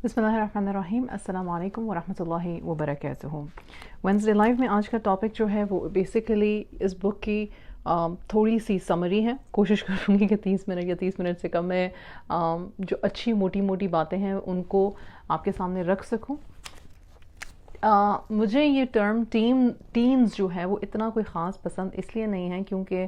بسم اللہ الرحمن الرحیم، السلام علیکم ورحمۃ اللہ وبرکاتہ۔ وینسڈے لائیو میں آج کا ٹاپک جو ہے وہ بیسیکلی اس بک کی تھوڑی سی سمری ہے۔ کوشش کروں گی کہ 30 منٹ سے کم میں جو اچھی موٹی موٹی باتیں ہیں ان کو آپ کے سامنے رکھ سکوں۔ مجھے یہ ٹرم ٹینز جو ہے وہ اتنا کوئی خاص پسند اس لیے نہیں ہے کیونکہ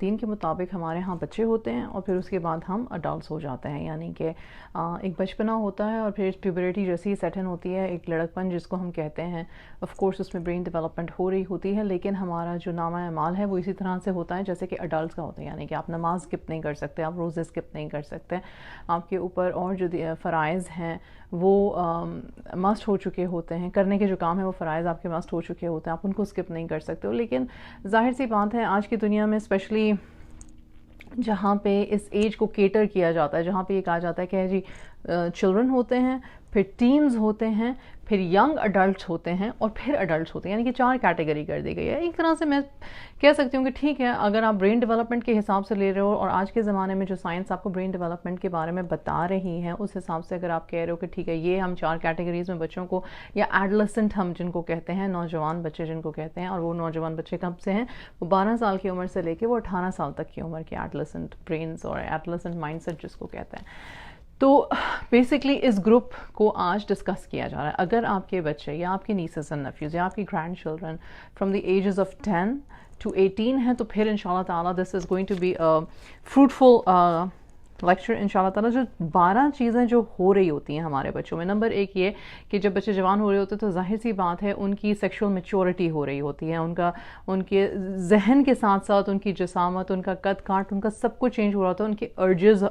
دین کے مطابق ہمارے ہاں بچے ہوتے ہیں اور پھر اس کے بعد ہم اڈلٹس ہو جاتے ہیں، یعنی کہ ایک بچپنا ہوتا ہے اور پھر پیوبرٹی جیسی سیٹ ان ہوتی ہے، ایک لڑکپن جس کو ہم کہتے ہیں۔ آف کورس اس میں برین ڈیولپمنٹ ہو رہی ہوتی ہے، لیکن ہمارا جو نامہ اعمال ہے وہ اسی طرح سے ہوتا ہے جیسے کہ اڈلٹس کا ہوتا ہے، یعنی کہ آپ نماز اسکپ نہیں کر سکتے، آپ روزے اسکپ نہیں کر سکتے، آپ کے اوپر اور جو فرائض ہیں وہ مسٹ ہو چکے ہوتے ہیں، کرنے کے جو کام ہیں وہ فرائض آپ کے مسٹ ہو چکے ہوتے ہیں، آپ ان کو اسکپ نہیں کر سکتے ہو۔ لیکن ظاہر سی بات ہے آج کی دنیا میں اسپیشلی جہاں پہ اس ایج کو کیٹر کیا جاتا ہے، جہاں پہ یہ کہا جاتا ہے کہ جی چلڈرن ہوتے ہیں، پھر ٹینز ہوتے ہیں، پھر ینگ اڈلٹس ہوتے ہیں اور پھر اڈلٹس ہوتے ہیں، یعنی کہ 4 کیٹیگری کر دی گئی ہے۔ ایک طرح سے میں کہہ سکتی ہوں کہ ٹھیک ہے، اگر آپ برین ڈیولپمنٹ کے حساب سے لے رہے ہو اور آج کے زمانے میں جو سائنس آپ کو برین ڈیولپمنٹ کے بارے میں بتا رہی ہے اس حساب سے اگر آپ کہہ رہے ہو کہ ٹھیک ہے یہ ہم 4 کیٹیگریز میں بچوں کو، یا ایڈلسنٹ ہم جن کو کہتے ہیں، نوجوان بچے جن کو کہتے ہیں، اور وہ نوجوان بچے کب سے ہیں؟ وہ 12 سال کی عمر سے لے کے وہ 18 سال تک کی عمر کے ایڈلسنٹ برینز اور ایڈلسنٹ مائنڈ سیٹ جس کو کہتے ہیں۔ تو بیسکلی اس گروپ کو آج ڈسکس کیا جا رہا ہے۔ اگر آپ کے بچے یا آپ کے نیسز اینڈ نیفیوز یا آپ کی grand children from the ages of 10 to 18 ہیں تو پھر انشاءاللہ تعالیٰ this is going to be fruitful lecture انشاءاللہ تعالیٰ۔ جو 12 چیزیں جو ہو رہی ہوتی ہیں ہمارے بچوں میں، نمبر 1 یہ کہ جب بچے جوان ہو رہے ہوتے ہیں تو ظاہر سی بات ہے ان کی سیکشول میچورٹی ہو رہی ہوتی ہے، ان کے ذہن کے ساتھ ساتھ ان کی جسامت، ان کا قد کاٹ، ان کا سب کچھ چینج ہو رہا ہوتا ہے، ان کے ارجز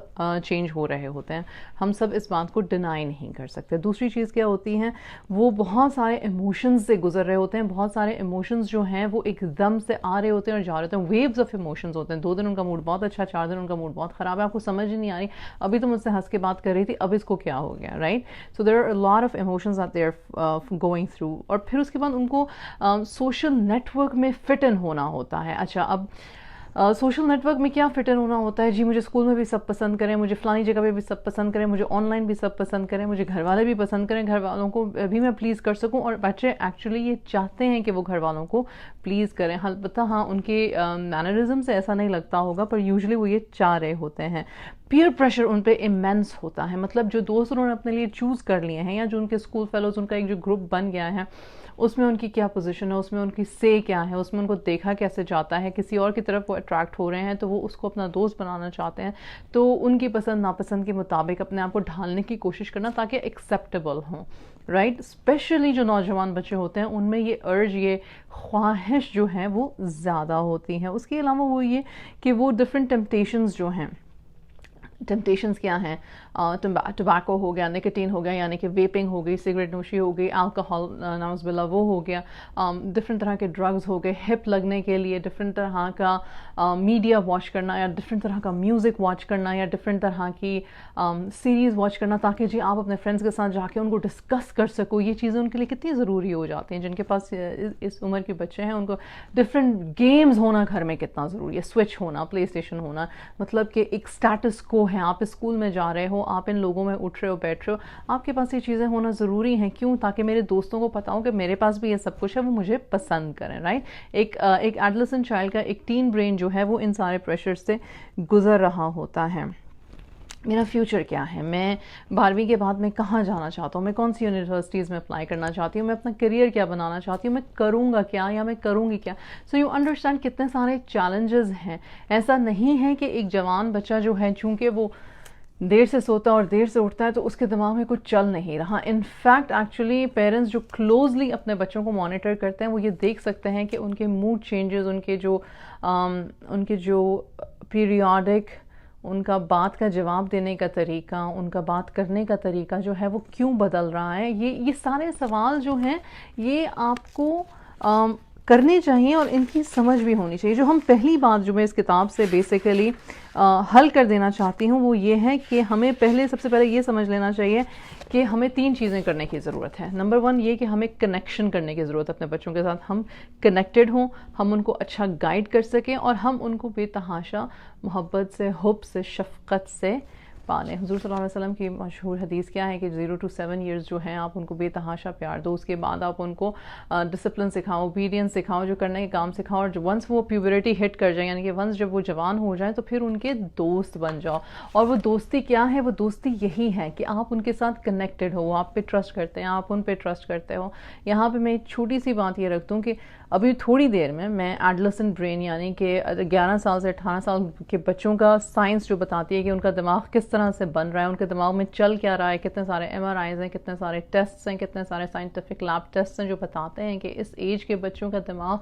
چینج ہو رہے ہوتے ہیں۔ ہم سب اس بات کو ڈینائی نہیں کر سکتے۔ دوسری چیز کیا ہوتی ہیں، وہ بہت سارے ایموشنز سے گزر رہے ہوتے ہیں، بہت سارے ایموشنز جو ہیں وہ ایک دم سے آ رہے ہوتے ہیں اور جا رہے ہوتے ہیں، ویوز آف ایموشنز ہوتے ہیں۔ 2 دن ان کا موڈ بہت اچھا، 4 دن ان کا موڈ بہت خراب ہے، آپ کو سمجھ نہیں آ رہی ابھی تو مجھ سے ہنس کے بات کر رہی تھی، اب اس کو کیا ہو گیا، right? So there are lot of emotions are there going through, اور پھر اس کے بعد ان کو سوشل نیٹ ورک میں فٹ ان ہونا ہوتا ہے۔ اچھا، اب سوشل نیٹ ورک میں کیا فٹ ان ہونا ہوتا ہے؟ جی مجھے اسکول میں بھی سب پسند کریں، مجھے فلانی جگہ پہ بھی سب پسند کریں، مجھے آن لائن بھی سب پسند کریں، مجھے گھر والے بھی پسند کریں، گھر والوں کو بھی میں پلیز کر سکوں۔ اور بچے ایکچولی یہ چاہتے ہیں کہ وہ گھر والوں کو پلیز کریں، البتہ ہاں ان کے مینرزم سے ایسا نہیں لگتا ہوگا، پر یوزلی وہ یہ چاہ رہے ہوتے ہیں۔ پیئر پریشر ان پہ امینس ہوتا ہے، مطلب جو دوست انہوں نے اپنے لیے چوز کر لیے ہیں یا جو ان کے اسکول فیلوز، ان کا ایک جو گروپ بن گیا ہے، اس میں ان کی کیا پوزیشن ہے، اس میں ان کی سے کیا ہے، اس میں ان کو دیکھا کیسے جاتا ہے، کسی اور کی طرف وہ اٹریکٹ ہو رہے ہیں تو وہ اس کو اپنا دوست بنانا چاہتے ہیں، تو ان کی پسند ناپسند کے مطابق اپنے آپ کو ڈھالنے کی کوشش کرنا تاکہ ایکسیپٹیبل ہوں، رائٹ؟ اسپیشلی جو نوجوان بچے ہوتے ہیں ان میں یہ ارج، یہ خواہش جو ہے وہ زیادہ ہوتی ہے۔ اس کے علاوہ وہ یہ کہ وہ ڈفرینٹ ٹیمپٹیشنز جو ہیں، ٹیمپٹیشنز کیا ہیں؟ ٹبیکو ہو گیا، نکوٹین ہو گیا، یعنی کہ ویپنگ ہو گئی، سگریٹ نوشی ہو گئی، الکحل نعوذ باللہ وہ ہو گیا، ڈفرینٹ طرح کے ڈرگز ہو گئے، ہپ لگنے کے لیے ڈفرینٹ طرح کا میڈیا واچ کرنا، یا ڈفرینٹ طرح کا میوزک واچ کرنا، یا ڈفرینٹ طرح کی سیریز واچ کرنا تاکہ جی آپ اپنے فرینڈس کے ساتھ جا کے ان کو ڈسکس کر سکو۔ یہ چیزیں ان کے لیے کتنی ضروری ہو جاتی ہیں، جن کے پاس اس عمر کے بچے ہیں ان کو ڈفرینٹ گیمز ہونا گھر میں کتنا ضروری ہے، سوئچ ہونا، پلے اسٹیشن ہونا، مطلب کہ ایک اسٹیٹس کو ہے، آپ اسکول میں جا رہے ہو، آپ ان لوگوں میں اٹھ رہے ہو، بیٹھ رہے ہو، آپ کے پاس یہ چیزیں ہونا ضروری ہیں۔ کیوں؟ تاکہ میرے دوستوں کو پتا ہو کہ میرے پاس بھی یہ سب کچھ ہے، وہ مجھے پسند کریں، رائٹ؟ ایک ایڈولسنٹ چائلڈ کا ایک ٹین برین جو ہے وہ ان سارے پریشر سے گزر رہا ہوتا ہے۔ میرا فیوچر کیا ہے، میں 12ویں کے بعد میں کہاں جانا چاہتا ہوں، میں کون سی یونیورسٹیز میں اپلائی کرنا چاہتی ہوں، میں اپنا کریئر کیا بنانا چاہتی ہوں، میں کروں گا کیا یا میں کروں گی کیا؟ سو یو انڈرسٹینڈ کتنے سارے چیلنجز ہیں۔ ایسا نہیں ہے کہ ایک جوان بچہ جو ہے چونکہ وہ دیر سے سوتا اور دیر سے اٹھتا ہے تو اس کے دماغ میں کچھ چل نہیں رہا۔ انفیکٹ ایکچولی پیرنٹس جو کلوزلی اپنے بچوں کو مانیٹر کرتے ہیں وہ یہ دیکھ سکتے ہیں کہ ان کے موڈ چینجز، ان کے جو پیریوڈک ان کا بات کا جواب دینے کا طریقہ، ان کا بات کرنے کا طریقہ جو ہے وہ کیوں بدل رہا ہے، یہ سارے سوال جو ہیں یہ آپ کو کرنے چاہیے اور ان کی سمجھ بھی ہونی چاہیے۔ جو ہم پہلی بات جو میں اس کتاب سے بیسیکلی حل کر دینا چاہتی ہوں وہ یہ ہے کہ ہمیں سب سے پہلے یہ سمجھ لینا چاہیے کہ ہمیں 3 چیزیں کرنے کی ضرورت ہے۔ نمبر 1 یہ کہ ہمیں کنیکشن کرنے کی ضرورت ہے اپنے بچوں کے ساتھ، ہم کنیکٹڈ ہوں، ہم ان کو اچھا گائیڈ کر سکیں اور ہم ان کو بے تحاشا محبت سے، حب سے، شفقت سے پالیں. حضور صلی اللہ علیہ وسلم کی مشہور حدیث کیا ہے کہ 0 to 7 ایئرز جو ہیں آپ ان کو بے تحاشا پیار دو, اس کے بعد آپ ان کو ڈسپلن سکھاؤ, اوبیڈینس سکھاؤ, جو کرنے کے کام سکھاؤ, اور ونس وہ پیوبرٹی ہٹ کر جائیں یعنی کہ ونس جب وہ جوان ہو جائیں تو پھر ان کے دوست بن جاؤ. اور وہ دوستی کیا ہے؟ وہ دوستی یہی ہے کہ آپ ان کے ساتھ کنیکٹڈ ہو, آپ پہ ٹرسٹ کرتے ہیں, آپ ان پہ ٹرسٹ کرتے ہو. یہاں پہ میں ایک چھوٹی سی بات یہ رکھتا ہوں کہ ابھی تھوڑی دیر میں ایڈولسنٹ برین یعنی کہ 11 سال سے 18 سال کے بچوں کا سائنس جو بتاتی ہے کہ ان کا دماغ کس طرح سے بن رہا ہے, ان کے دماغ میں چل کیا رہا ہے, کتنے سارے MRIs ہیں, کتنے سارے ٹیسٹس ہیں, کتنے سارے سائنٹیفک لیب ٹیسٹس ہیں جو بتاتے ہیں کہ اس ایج کے بچوں کا دماغ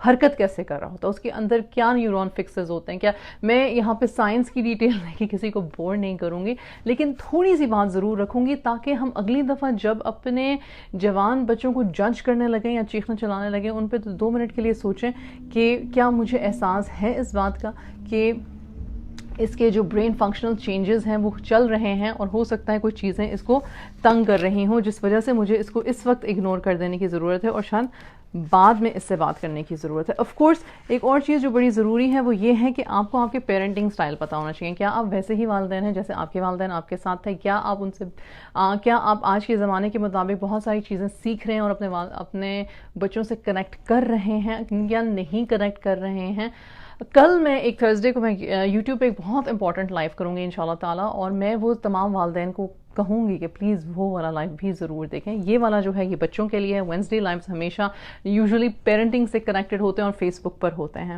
حرکت کیسے کر رہا ہوتا ہے, اس کے اندر کیا نیورون فکسز ہوتے ہیں. کیا میں یہاں پہ سائنس کی ڈیٹیل دے کے کسی کو بور نہیں کروں گی, لیکن تھوڑی سی بات ضرور رکھوں گی تاکہ ہم اگلی دفعہ جب اپنے جوان بچوں کو جج کرنے لگیں یا چیخنے چلانے لگیں ان پہ تو 2 منٹ کے لیے سوچیں کہ کیا مجھے احساس ہے اس بات کا کہ اس کے جو برین فنکشنل چینجز ہیں وہ چل رہے ہیں, اور ہو سکتا ہے کچھ چیزیں اس کو تنگ کر رہی ہوں جس وجہ سے مجھے اس کو اس وقت اگنور کر دینے کی ضرورت ہے اور شاید بعد میں اس سے بات کرنے کی ضرورت ہے. آف کورس ایک اور چیز جو بڑی ضروری ہے وہ یہ ہے کہ آپ کو آپ کے پیرنٹنگ سٹائل پتہ ہونا چاہیے. کیا آپ ویسے ہی والدین ہیں جیسے آپ کے والدین آپ کے ساتھ تھے؟ کیا آپ ان سے کیا آپ آج کے زمانے کے مطابق بہت ساری چیزیں سیکھ رہے ہیں اور اپنے بچوں سے کنیکٹ کر رہے ہیں یا نہیں کنیکٹ کر رہے ہیں؟ کل میں ایک تھرسڈے کو میں یوٹیوب پہ ایک بہت امپورٹنٹ لائیو کروں گی انشاءاللہ تعالیٰ, اور میں وہ تمام والدین کو کہوں گی کہ پلیز وہ والا لائیو بھی ضرور دیکھیں. یہ والا جو ہے یہ بچوں کے لیے ہے. وینسڈے لائیوز ہمیشہ یوزلی پیرنٹنگ سے کنیکٹڈ ہوتے ہیں اور فیس بک پر ہوتے ہیں.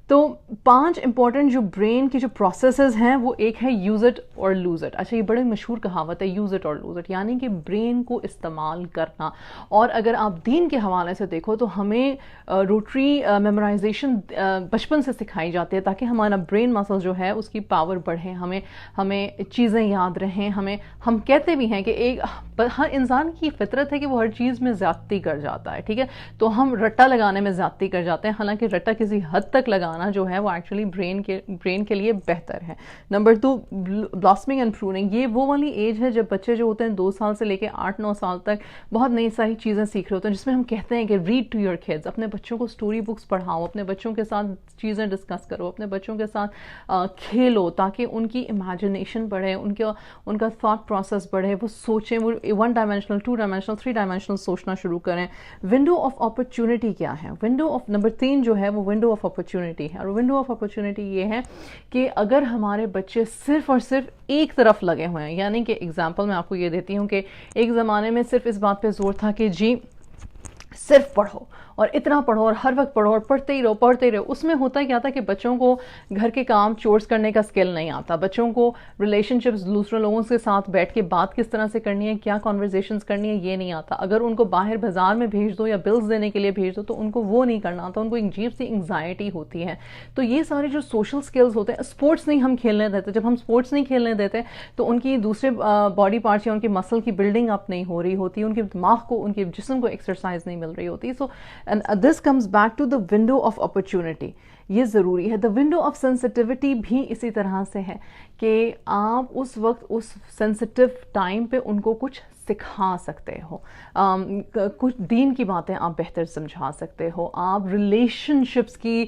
تو 5 امپورٹنٹ جو برین کی جو پروسیسز ہیں وہ ایک ہے یوز اٹ اور لوز اٹ. اچھا یہ بڑی مشہور کہاوت ہے یوز اٹ اور لوز اٹ, یعنی کہ برین کو استعمال کرنا. اور اگر آپ دین کے حوالے سے دیکھو تو ہمیں روٹری میمورائزیشن بچپن سے سکھائی جاتی ہے تاکہ ہمارا برین مسل جو ہے اس کی پاور بڑھے, ہمیں چیزیں یاد رہیں. ہم کہتے بھی ہیں کہ ہر انسان کی فطرت ہے کہ وہ ہر چیز میں زیادتی کر جاتا ہے, ٹھیک ہے, تو ہم رٹا لگانے میں زیادتی کر جاتے ہیں, حالانکہ رٹا کسی حد تک لگانا جو ہے وہ ایکچولی برین کے لیے بہتر ہے. Number 2 blossoming and pruning. یہ وہ والی ایج ہے جب بچے جو ہوتے ہیں 2 سال سے لے کے 8-9 سال تک بہت نئی ساری چیزیں سیکھ رہے ہوتے ہیں, جس میں ہم کہتے ہیں کہ ریڈ ٹو یور کڈز. اپنے بچوں کو اسٹوری بکس پڑھاؤ, اپنے بچوں کے ساتھ چیزیں ڈسکس کرو, اپنے بچوں کے ساتھ کھیلو تاکہ ان کی امیجنیشن بڑھے, ان کا تھاٹ پروسیس بڑھے, وہ سوچیں, وہ 1 ڈائمینشنل 2 ڈائمینشنل 3 ڈائمینشنل سوچنا شروع کریں. ونڈو آف اپرچونٹی کیا ہے؟ نمبر 3 جو ہے وہ ونڈو آف اپرچونٹی ہے. اور ونڈو آف اپرچونٹی یہ ہے کہ اگر ہمارے بچے صرف اور صرف ایک طرف لگے ہوئے ہیں, یعنی کہ اگزامپل میں آپ کو یہ دیتی ہوں کہ ایک زمانے میں صرف اس بات پہ زور تھا کہ جی صرف پڑھو اور اتنا پڑھو اور ہر وقت پڑھو اور پڑھتے ہی رہو. اس میں ہوتا کیا تھا کہ بچوں کو گھر کے کام چورس کرنے کا سکل نہیں آتا, بچوں کو ریلیشن شپس دوسرے لوگوں کے ساتھ بیٹھ کے بات کس طرح سے کرنی ہے, کیا کانورزیشنز کرنی ہے, یہ نہیں آتا. اگر ان کو باہر بازار میں بھیج دو یا بلز دینے کے لیے بھیج دو تو ان کو وہ نہیں کرنا آتا, ان کو ایک عجیب سی انگزائٹی ہوتی ہے. تو یہ سارے جو سوشل سکلز ہوتے ہیں, اسپورٹس نہیں ہم کھیلنے دیتے. جب ہم اسپورٹس نہیں کھیلنے دیتے تو ان کی دوسرے باڈی پارٹس یا ان کے مسل کی بلڈنگ اپ نہیں ہو رہی ہوتی, ان کے دماغ کو, ان کے جسم کو ایکسرسائز نہیں مل رہی ہوتی. So this comes back to the window of opportunity. یہ ضروری ہے. دا ونڈو آف سینسٹیوٹی بھی اسی طرح سے ہے کہ آپ اس وقت اس سینسٹیو ٹائم پہ ان کو کچھ سکھا سکتے ہو, کچھ دین کی باتیں آپ بہتر سمجھا سکتے ہو, آپ ریلیشن شپس کی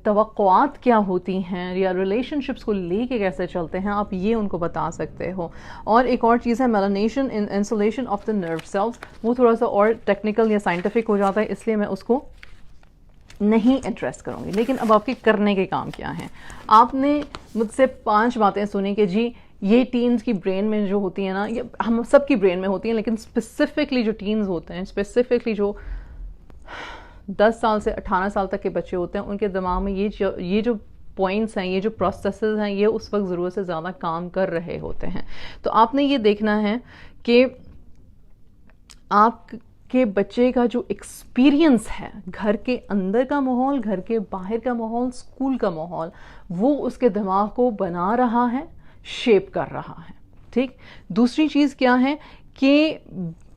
توقعات کیا ہوتی ہیں یا ریلیشن شپس کو لے کے کیسے چلتے ہیں آپ یہ ان کو بتا سکتے ہو. اور ایک اور چیز ہے myelination insulation of the nerve cells. وہ تھوڑا سا اور ٹیکنیکل یا سائنٹیفک ہو جاتا ہے, اس لیے میں اس کو نہیں ایڈریس کروں گی. لیکن اب آپ کے کرنے کے کام کیا ہیں؟ آپ نے مجھ سے 5 باتیں سنی کہ جی یہ ٹینز کی برین میں جو ہوتی ہیں نا, یہ ہم سب کی برین میں ہوتی ہیں, لیکن اسپیسیفکلی جو ٹینز ہوتے ہیں, اسپیسیفکلی جو 10 سال سے 18 سال تک کے بچے ہوتے ہیں, ان کے دماغ میں یہ جو پوائنٹس ہیں, یہ جو پروسیسز ہیں, یہ اس وقت ضرورت سے زیادہ کام کر رہے ہوتے ہیں. تو آپ نے یہ دیکھنا ہے کہ آپ کے بچے کا جو ایکسپیرینس ہے, گھر کے اندر کا ماحول, گھر کے باہر کا ماحول, اسکول کا ماحول, وہ اس کے دماغ کو بنا رہا ہے, شیپ کر رہا ہے. ٹھیک. دوسری چیز کیا ہے کہ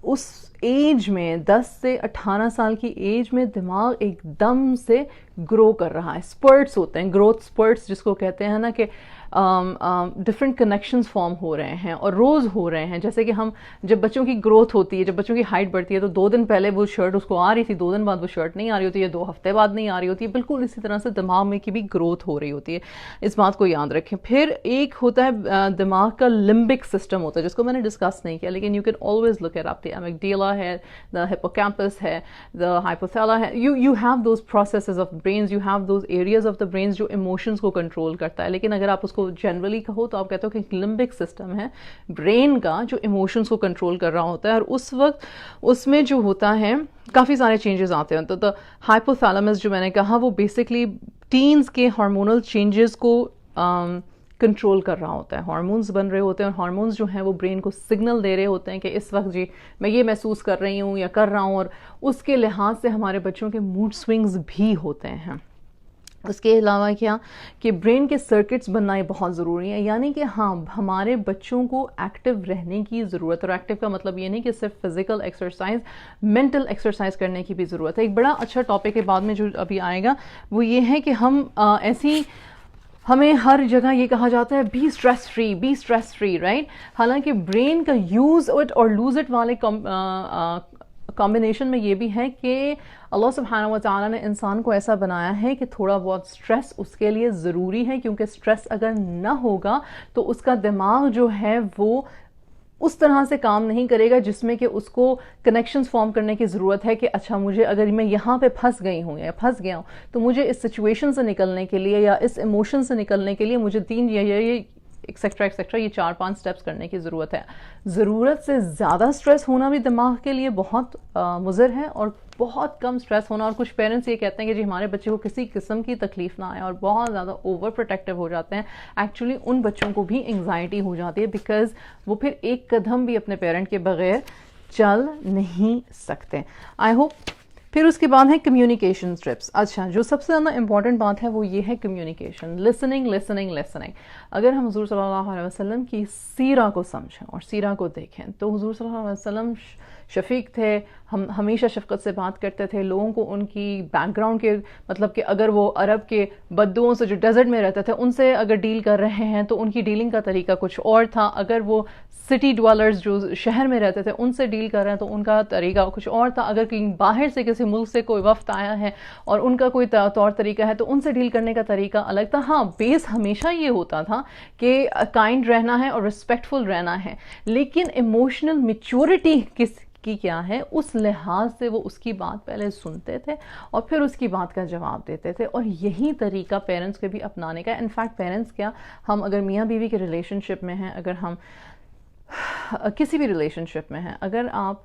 اس ایج میں 10 سے 18 سال کی ایج میں دماغ ایک دم سے گرو کر رہا ہے. سپرٹس ہوتے ہیں, گروتھ سپرٹس جس کو کہتے ہیں نا, کہ ڈفرینٹ کنیکشنز فارم ہو رہے ہیں اور روز ہو رہے ہیں. جیسے کہ ہم جب بچوں کی گروتھ ہوتی ہے, جب بچوں کی ہائٹ بڑھتی ہے, تو 2 دن پہلے وہ شرٹ اس کو آ رہی تھی, 2 دن بعد وہ شرٹ نہیں آ رہی ہوتی ہے, 2 ہفتے بعد نہیں آ رہی ہوتی ہے. بالکل اسی طرح سے دماغ میں کی بھی گروتھ ہو رہی ہوتی ہے, اس بات کو یاد رکھیں. پھر ایک ہوتا ہے دماغ کا لمبک سسٹم ہوتا ہے, جس کو میں نے ڈسکس نہیں کیا, لیکن you can always look it up. The amygdala ہے, دا ہپوکیمپس ہے, دا ہائپوتھیلا ہے. You have those processes of brains, you have those areas of the brains جو ایموشنز کو کنٹرول کرتا ہے. لیکن اگر آپ اس کو جنرلی کہو تو آپ کہتے ہو کہ ایک لمبک سسٹم ہے برین کا جو ایموشنز کو کنٹرول کر رہا ہوتا ہے, اور اس وقت اس میں جو ہوتا ہے کافی سارے چینجز آتے ہیں. تو ہائپوتھیلمس جو میں نے کہا وہ بیسکلی ٹینز کے ہارمونل چینجز کو کنٹرول کر رہا ہوتا ہے. ہارمونز بن رہے ہوتے ہیں, اور ہارمونز جو ہیں وہ برین کو سگنل دے رہے ہوتے ہیں کہ اس وقت جی میں یہ محسوس کر رہی ہوں یا کر رہا ہوں, اور اس کے لحاظ سے ہمارے بچوں کے موڈ سوئنگز بھی ہوتے ہیں. اس کے علاوہ کیا کہ برین کے سرکٹس بننا یہ بہت ضروری ہے. یعنی کہ ہاں ہمارے بچوں کو ایکٹیو رہنے کی ضرورت ہے, اور ایکٹیو کا مطلب یہ نہیں کہ صرف فزیکل ایکسرسائز, مینٹل ایکسرسائز کرنے کی بھی ضرورت ہے. ایک بڑا اچھا ٹاپک ہے بعد میں جو ابھی آئے گا, وہ یہ ہے کہ ہم ہمیں ہر جگہ یہ کہا جاتا ہے be stress free, be stress free, right. حالانکہ برین کا یوز اٹ اور لوز اٹ والے کمبینیشن میں یہ بھی ہے کہ اللہ سبحانہ و تعالیٰ نے انسان کو ایسا بنایا ہے کہ تھوڑا بہت سٹریس اس کے لیے ضروری ہے, کیونکہ سٹریس اگر نہ ہوگا تو اس کا دماغ جو ہے وہ اس طرح سے کام نہیں کرے گا جس میں کہ اس کو کنیکشنز فارم کرنے کی ضرورت ہے کہ اچھا مجھے اگر میں یہاں پہ پھنس گئی ہوں یا پھنس گیا ہوں تو مجھے اس سچویشن سے نکلنے کے لیے یا اس ایموشن سے نکلنے کے لیے مجھے 3 یہ ایکسیکٹرا ایکسیکٹرا یہ 4-5 سٹیپس کرنے کی ضرورت ہے. ضرورت سے زیادہ سٹریس ہونا بھی دماغ کے لیے بہت مضر ہے, اور بہت کم سٹریس ہونا, اور کچھ پیرنٹس یہ کہتے ہیں کہ جی ہمارے بچے کو کسی قسم کی تکلیف نہ آئے اور بہت زیادہ اوور پروٹیکٹیو ہو جاتے ہیں. ایکچولی ان بچوں کو بھی انگزائٹی ہو جاتی ہے, بیکاز وہ پھر ایک قدم بھی اپنے پیرنٹ کے بغیر چل نہیں سکتے. I hope. پھر اس کے بعد ہے کمیونیکیشن اسٹیپس. اچھا, جو سب سے زیادہ امپورٹنٹ بات ہے وہ یہ ہے کمیونیکیشن, لسننگ لسننگ لسننگ. اگر ہم حضور صلی اللہ علیہ وسلم کی سیرہ کو سمجھیں اور سیرہ کو دیکھیں تو حضور صلی اللہ علیہ وسلم شفیق تھے, ہم ہمیشہ شفقت سے بات کرتے تھے لوگوں کو ان کی بیک گراؤنڈ کے, مطلب کہ اگر وہ عرب کے بدوؤں سے جو ڈیزرٹ میں رہتے تھے ان سے اگر ڈیل کر رہے ہیں تو ان کی ڈیلنگ کا طریقہ کچھ اور تھا. اگر وہ سٹی ڈویلرز جو شہر میں رہتے تھے ان سے ڈیل کر رہے ہیں تو ان کا طریقہ کچھ اور تھا. اگر کہیں باہر سے کسی ملک سے کوئی وفد آیا ہے اور ان کا کوئی طور طریقہ ہے تو ان سے ڈیل کرنے کا طریقہ الگ تھا. ہاں, بیس ہمیشہ یہ ہوتا تھا کہ کائنڈ رہنا ہے اور رسپیکٹفل رہنا ہے, لیکن ایموشنل میچورٹی کی کیا ہے اس لحاظ سے وہ اس کی بات پہلے سنتے تھے اور پھر اس کی بات کا جواب دیتے تھے. اور یہی طریقہ پیرنٹس کے بھی اپنانے کا ہے. انفیکٹ پیرنٹس کیا, ہم اگر میاں بیوی کے ریلیشن شپ میں ہیں, اگر ہم کسی بھی ریلیشن شپ میں ہیں, اگر آپ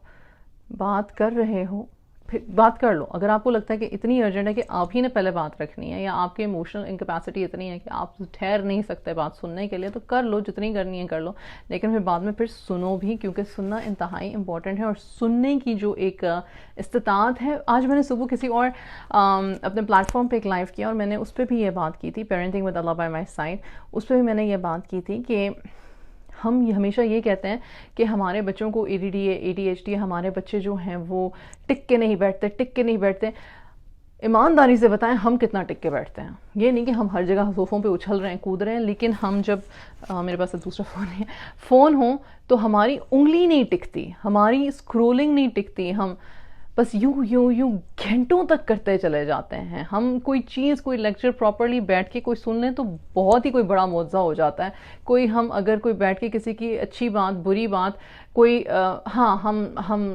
بات کر رہے ہو پھر بات کر لو. اگر آپ کو لگتا ہے کہ اتنی ارجنٹ ہے کہ آپ ہی نے پہلے بات رکھنی ہے, یا آپ کے ایموشنل انکیپیسٹی اتنی ہے کہ آپ ٹھہر نہیں سکتے بات سننے کے لیے, تو کر لو, جتنی کرنی ہے کر لو, لیکن پھر بعد میں پھر سنو بھی, کیونکہ سننا انتہائی امپورٹنٹ ہے. اور سننے کی جو ایک استطاعت ہے, آج میں نے صبح کسی اور اپنے پلیٹ فارم پہ ایک لائیو کیا اور میں نے اس پہ بھی یہ بات کی تھی, parenting with Allah by my side, اس پہ بھی میں نے یہ بات کی تھی کہ ہم ہمیشہ یہ کہتے ہیں کہ ہمارے بچوں کو ADD ہے, ADHD ہے, ہمارے بچے جو ہیں وہ ٹک کے نہیں بیٹھتے. ایمانداری سے بتائیں ہم کتنا ٹک کے بیٹھتے ہیں. یہ نہیں کہ ہم ہر جگہ صوفوں پہ اچھل رہے ہیں, کود رہے ہیں, لیکن ہم جب میرے پاس دوسرا فون ہو تو ہماری انگلی نہیں ٹکتی, ہماری اسکرولنگ نہیں ٹکتی, ہم بس یوں گھنٹوں تک کرتے چلے جاتے ہیں. ہم کوئی چیز, کوئی لیکچر پراپرلی بیٹھ کے کوئی سن لیں تو بہت ہی کوئی بڑا معجزہ ہو جاتا ہے. کوئی ہم اگر کوئی بیٹھ کے کسی کی اچھی بات, بری بات, کوئی ہاں ہم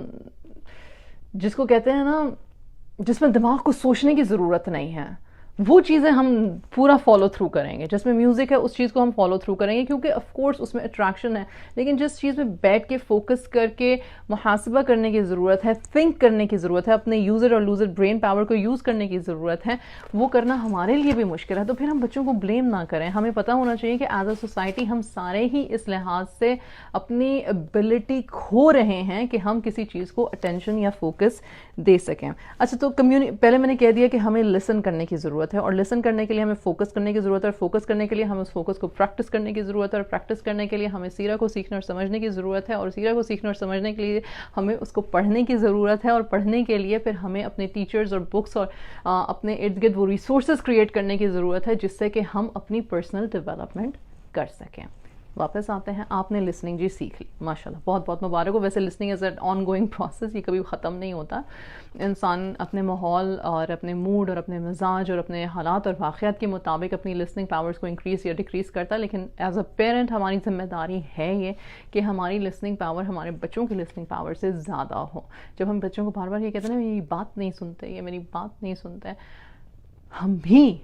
جس کو کہتے ہیں نا, جس میں دماغ کو سوچنے کی ضرورت نہیں ہے, وہ چیزیں ہم پورا فالو تھرو کریں گے. جس میں میوزک ہے اس چیز کو ہم فالو تھرو کریں گے, کیونکہ آف کورس اس میں اٹریکشن ہے, لیکن جس چیز میں بیٹھ کے فوکس کر کے محاسبہ کرنے کی ضرورت ہے, تھنک کرنے کی ضرورت ہے, اپنے یوزر اور لوزر برین پاور کو یوز کرنے کی ضرورت ہے, وہ کرنا ہمارے لیے بھی مشکل ہے. تو پھر ہم بچوں کو بلیم نہ کریں. ہمیں پتہ ہونا چاہیے کہ ایز اے سوسائٹی ہم سارے ہی اس لحاظ سے اپنی ایبلٹی کھو رہے ہیں کہ ہم کسی چیز کو اٹینشن یا فوکس دے سکیں. اچھا, تو پہلے میں نے کہہ دیا کہ ہمیں لسن کرنے کی ضرورت ہے, اور لسن کرنے کے لیے ہمیں فوکس کرنے کی ضرورت ہے, اور فوکس کرنے کے لیے ہمیں اس فوکس کو پریکٹس کرنے کی ضرورت ہے, اور پریکٹس کرنے کے لیے ہمیں سیرہ کو سیکھنے اور سمجھنے کی ضرورت ہے, اور سیرہ کو سیکھنے اور سمجھنے کے لیے ہمیں اس کو پڑھنے کی ضرورت ہے, اور پڑھنے کے لیے پھر ہمیں اپنے ٹیچرز اور بکس اور اپنے ارد گرد وہ ریسورسز کریٹ کرنے کی ضرورت ہے جس سے کہ ہم اپنی پرسنل ڈیولپمنٹ کر سکیں. واپس آتے ہیں, آپ نے لسننگ جی سیکھ لی, ماشاءاللہ, بہت بہت مبارک ہو. ویسے listening is an on going process, یہ کبھی ختم نہیں ہوتا. انسان اپنے ماحول اور اپنے موڈ اور اپنے مزاج اور اپنے حالات اور واقعات کے مطابق اپنی لسننگ پاورز کو انکریز یا ڈیکریز کرتا ہے, لیکن ایز اے پیرنٹ ہماری ذمہ داری ہے یہ کہ ہماری لسننگ پاور ہمارے بچوں کی لسننگ پاور سے زیادہ ہو. جب ہم بچوں کو بار بار یہ کہتے ہیں نا میری بات نہیں سنتے, یہ میری بات نہیں سنتے, ہم بھی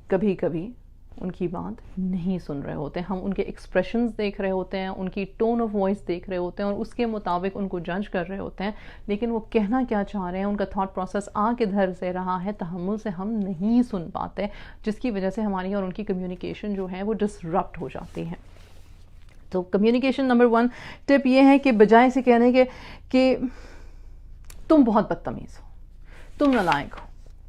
کبھی کبھی ان کی بات نہیں سن رہے ہوتے ہیں, ہم ان کے ایکسپریشنز دیکھ رہے ہوتے ہیں, ان کی ٹون آف وائس دیکھ رہے ہوتے ہیں اور اس کے مطابق ان کو جج کر رہے ہوتے ہیں, لیکن وہ کہنا کیا چاہ رہے ہیں, ان کا تھاٹ پروسیس کدھر سے رہا ہے, تحمل سے ہم نہیں سن پاتے, جس کی وجہ سے ہماری اور ان کی کمیونیکیشن جو ہے وہ ڈسرپٹ ہو جاتی ہے. تو کمیونیکیشن نمبر 1 ٹپ یہ ہے کہ بجائے اسے کہنے کے کہ تم بہت بدتمیز ہو, تم نالائق ہو,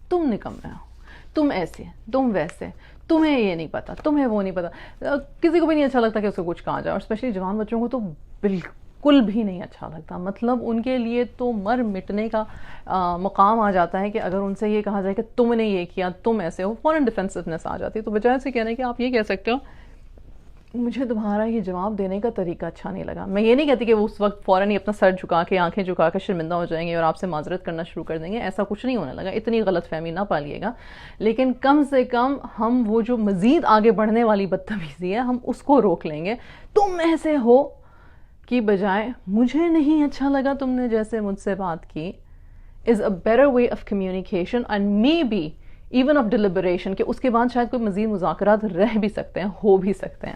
تم نکمے ہو, تم ایسے, تم ویسے, تمہیں یہ نہیں پتا, تمہیں وہ نہیں پتا. کسی کو بھی نہیں اچھا لگتا کہ اس کو کچھ کہا جائے, اور اسپیشلی جوان بچوں کو تو بالکل بھی نہیں اچھا لگتا. مطلب ان کے لیے تو مر مٹنے کا مقام آ جاتا ہے کہ اگر ان سے یہ کہا جائے کہ تم نے یہ کیا, تم ایسے ہو, فوراً ڈیفینسونیس آ جاتی ہے. تو بجائے سے کہنے کہ آپ یہ کہہ سکتے ہو مجھے تمہارا یہ جواب دینے کا طریقہ اچھا نہیں لگا. میں یہ نہیں کہتی کہ وہ اس وقت فوراً ہی اپنا سر جھکا کے آنکھیں جھکا کے شرمندہ ہو جائیں گے اور آپ سے معذرت کرنا شروع کر دیں گے, ایسا کچھ نہیں ہونے لگا, اتنی غلط فہمی نہ پالیے گا. لیکن کم سے کم ہم وہ جو مزید آگے بڑھنے والی بدتمیزی ہے ہم اس کو روک لیں گے. تم ایسے ہو کی بجائے مجھے نہیں اچھا لگا تم نے جیسے مجھ سے بات کی is a better way of communication and maybe even of deliberation, کہ اس کے بعد شاید کوئی مزید مذاکرات رہ بھی سکتے ہیں, ہو بھی سکتے ہیں.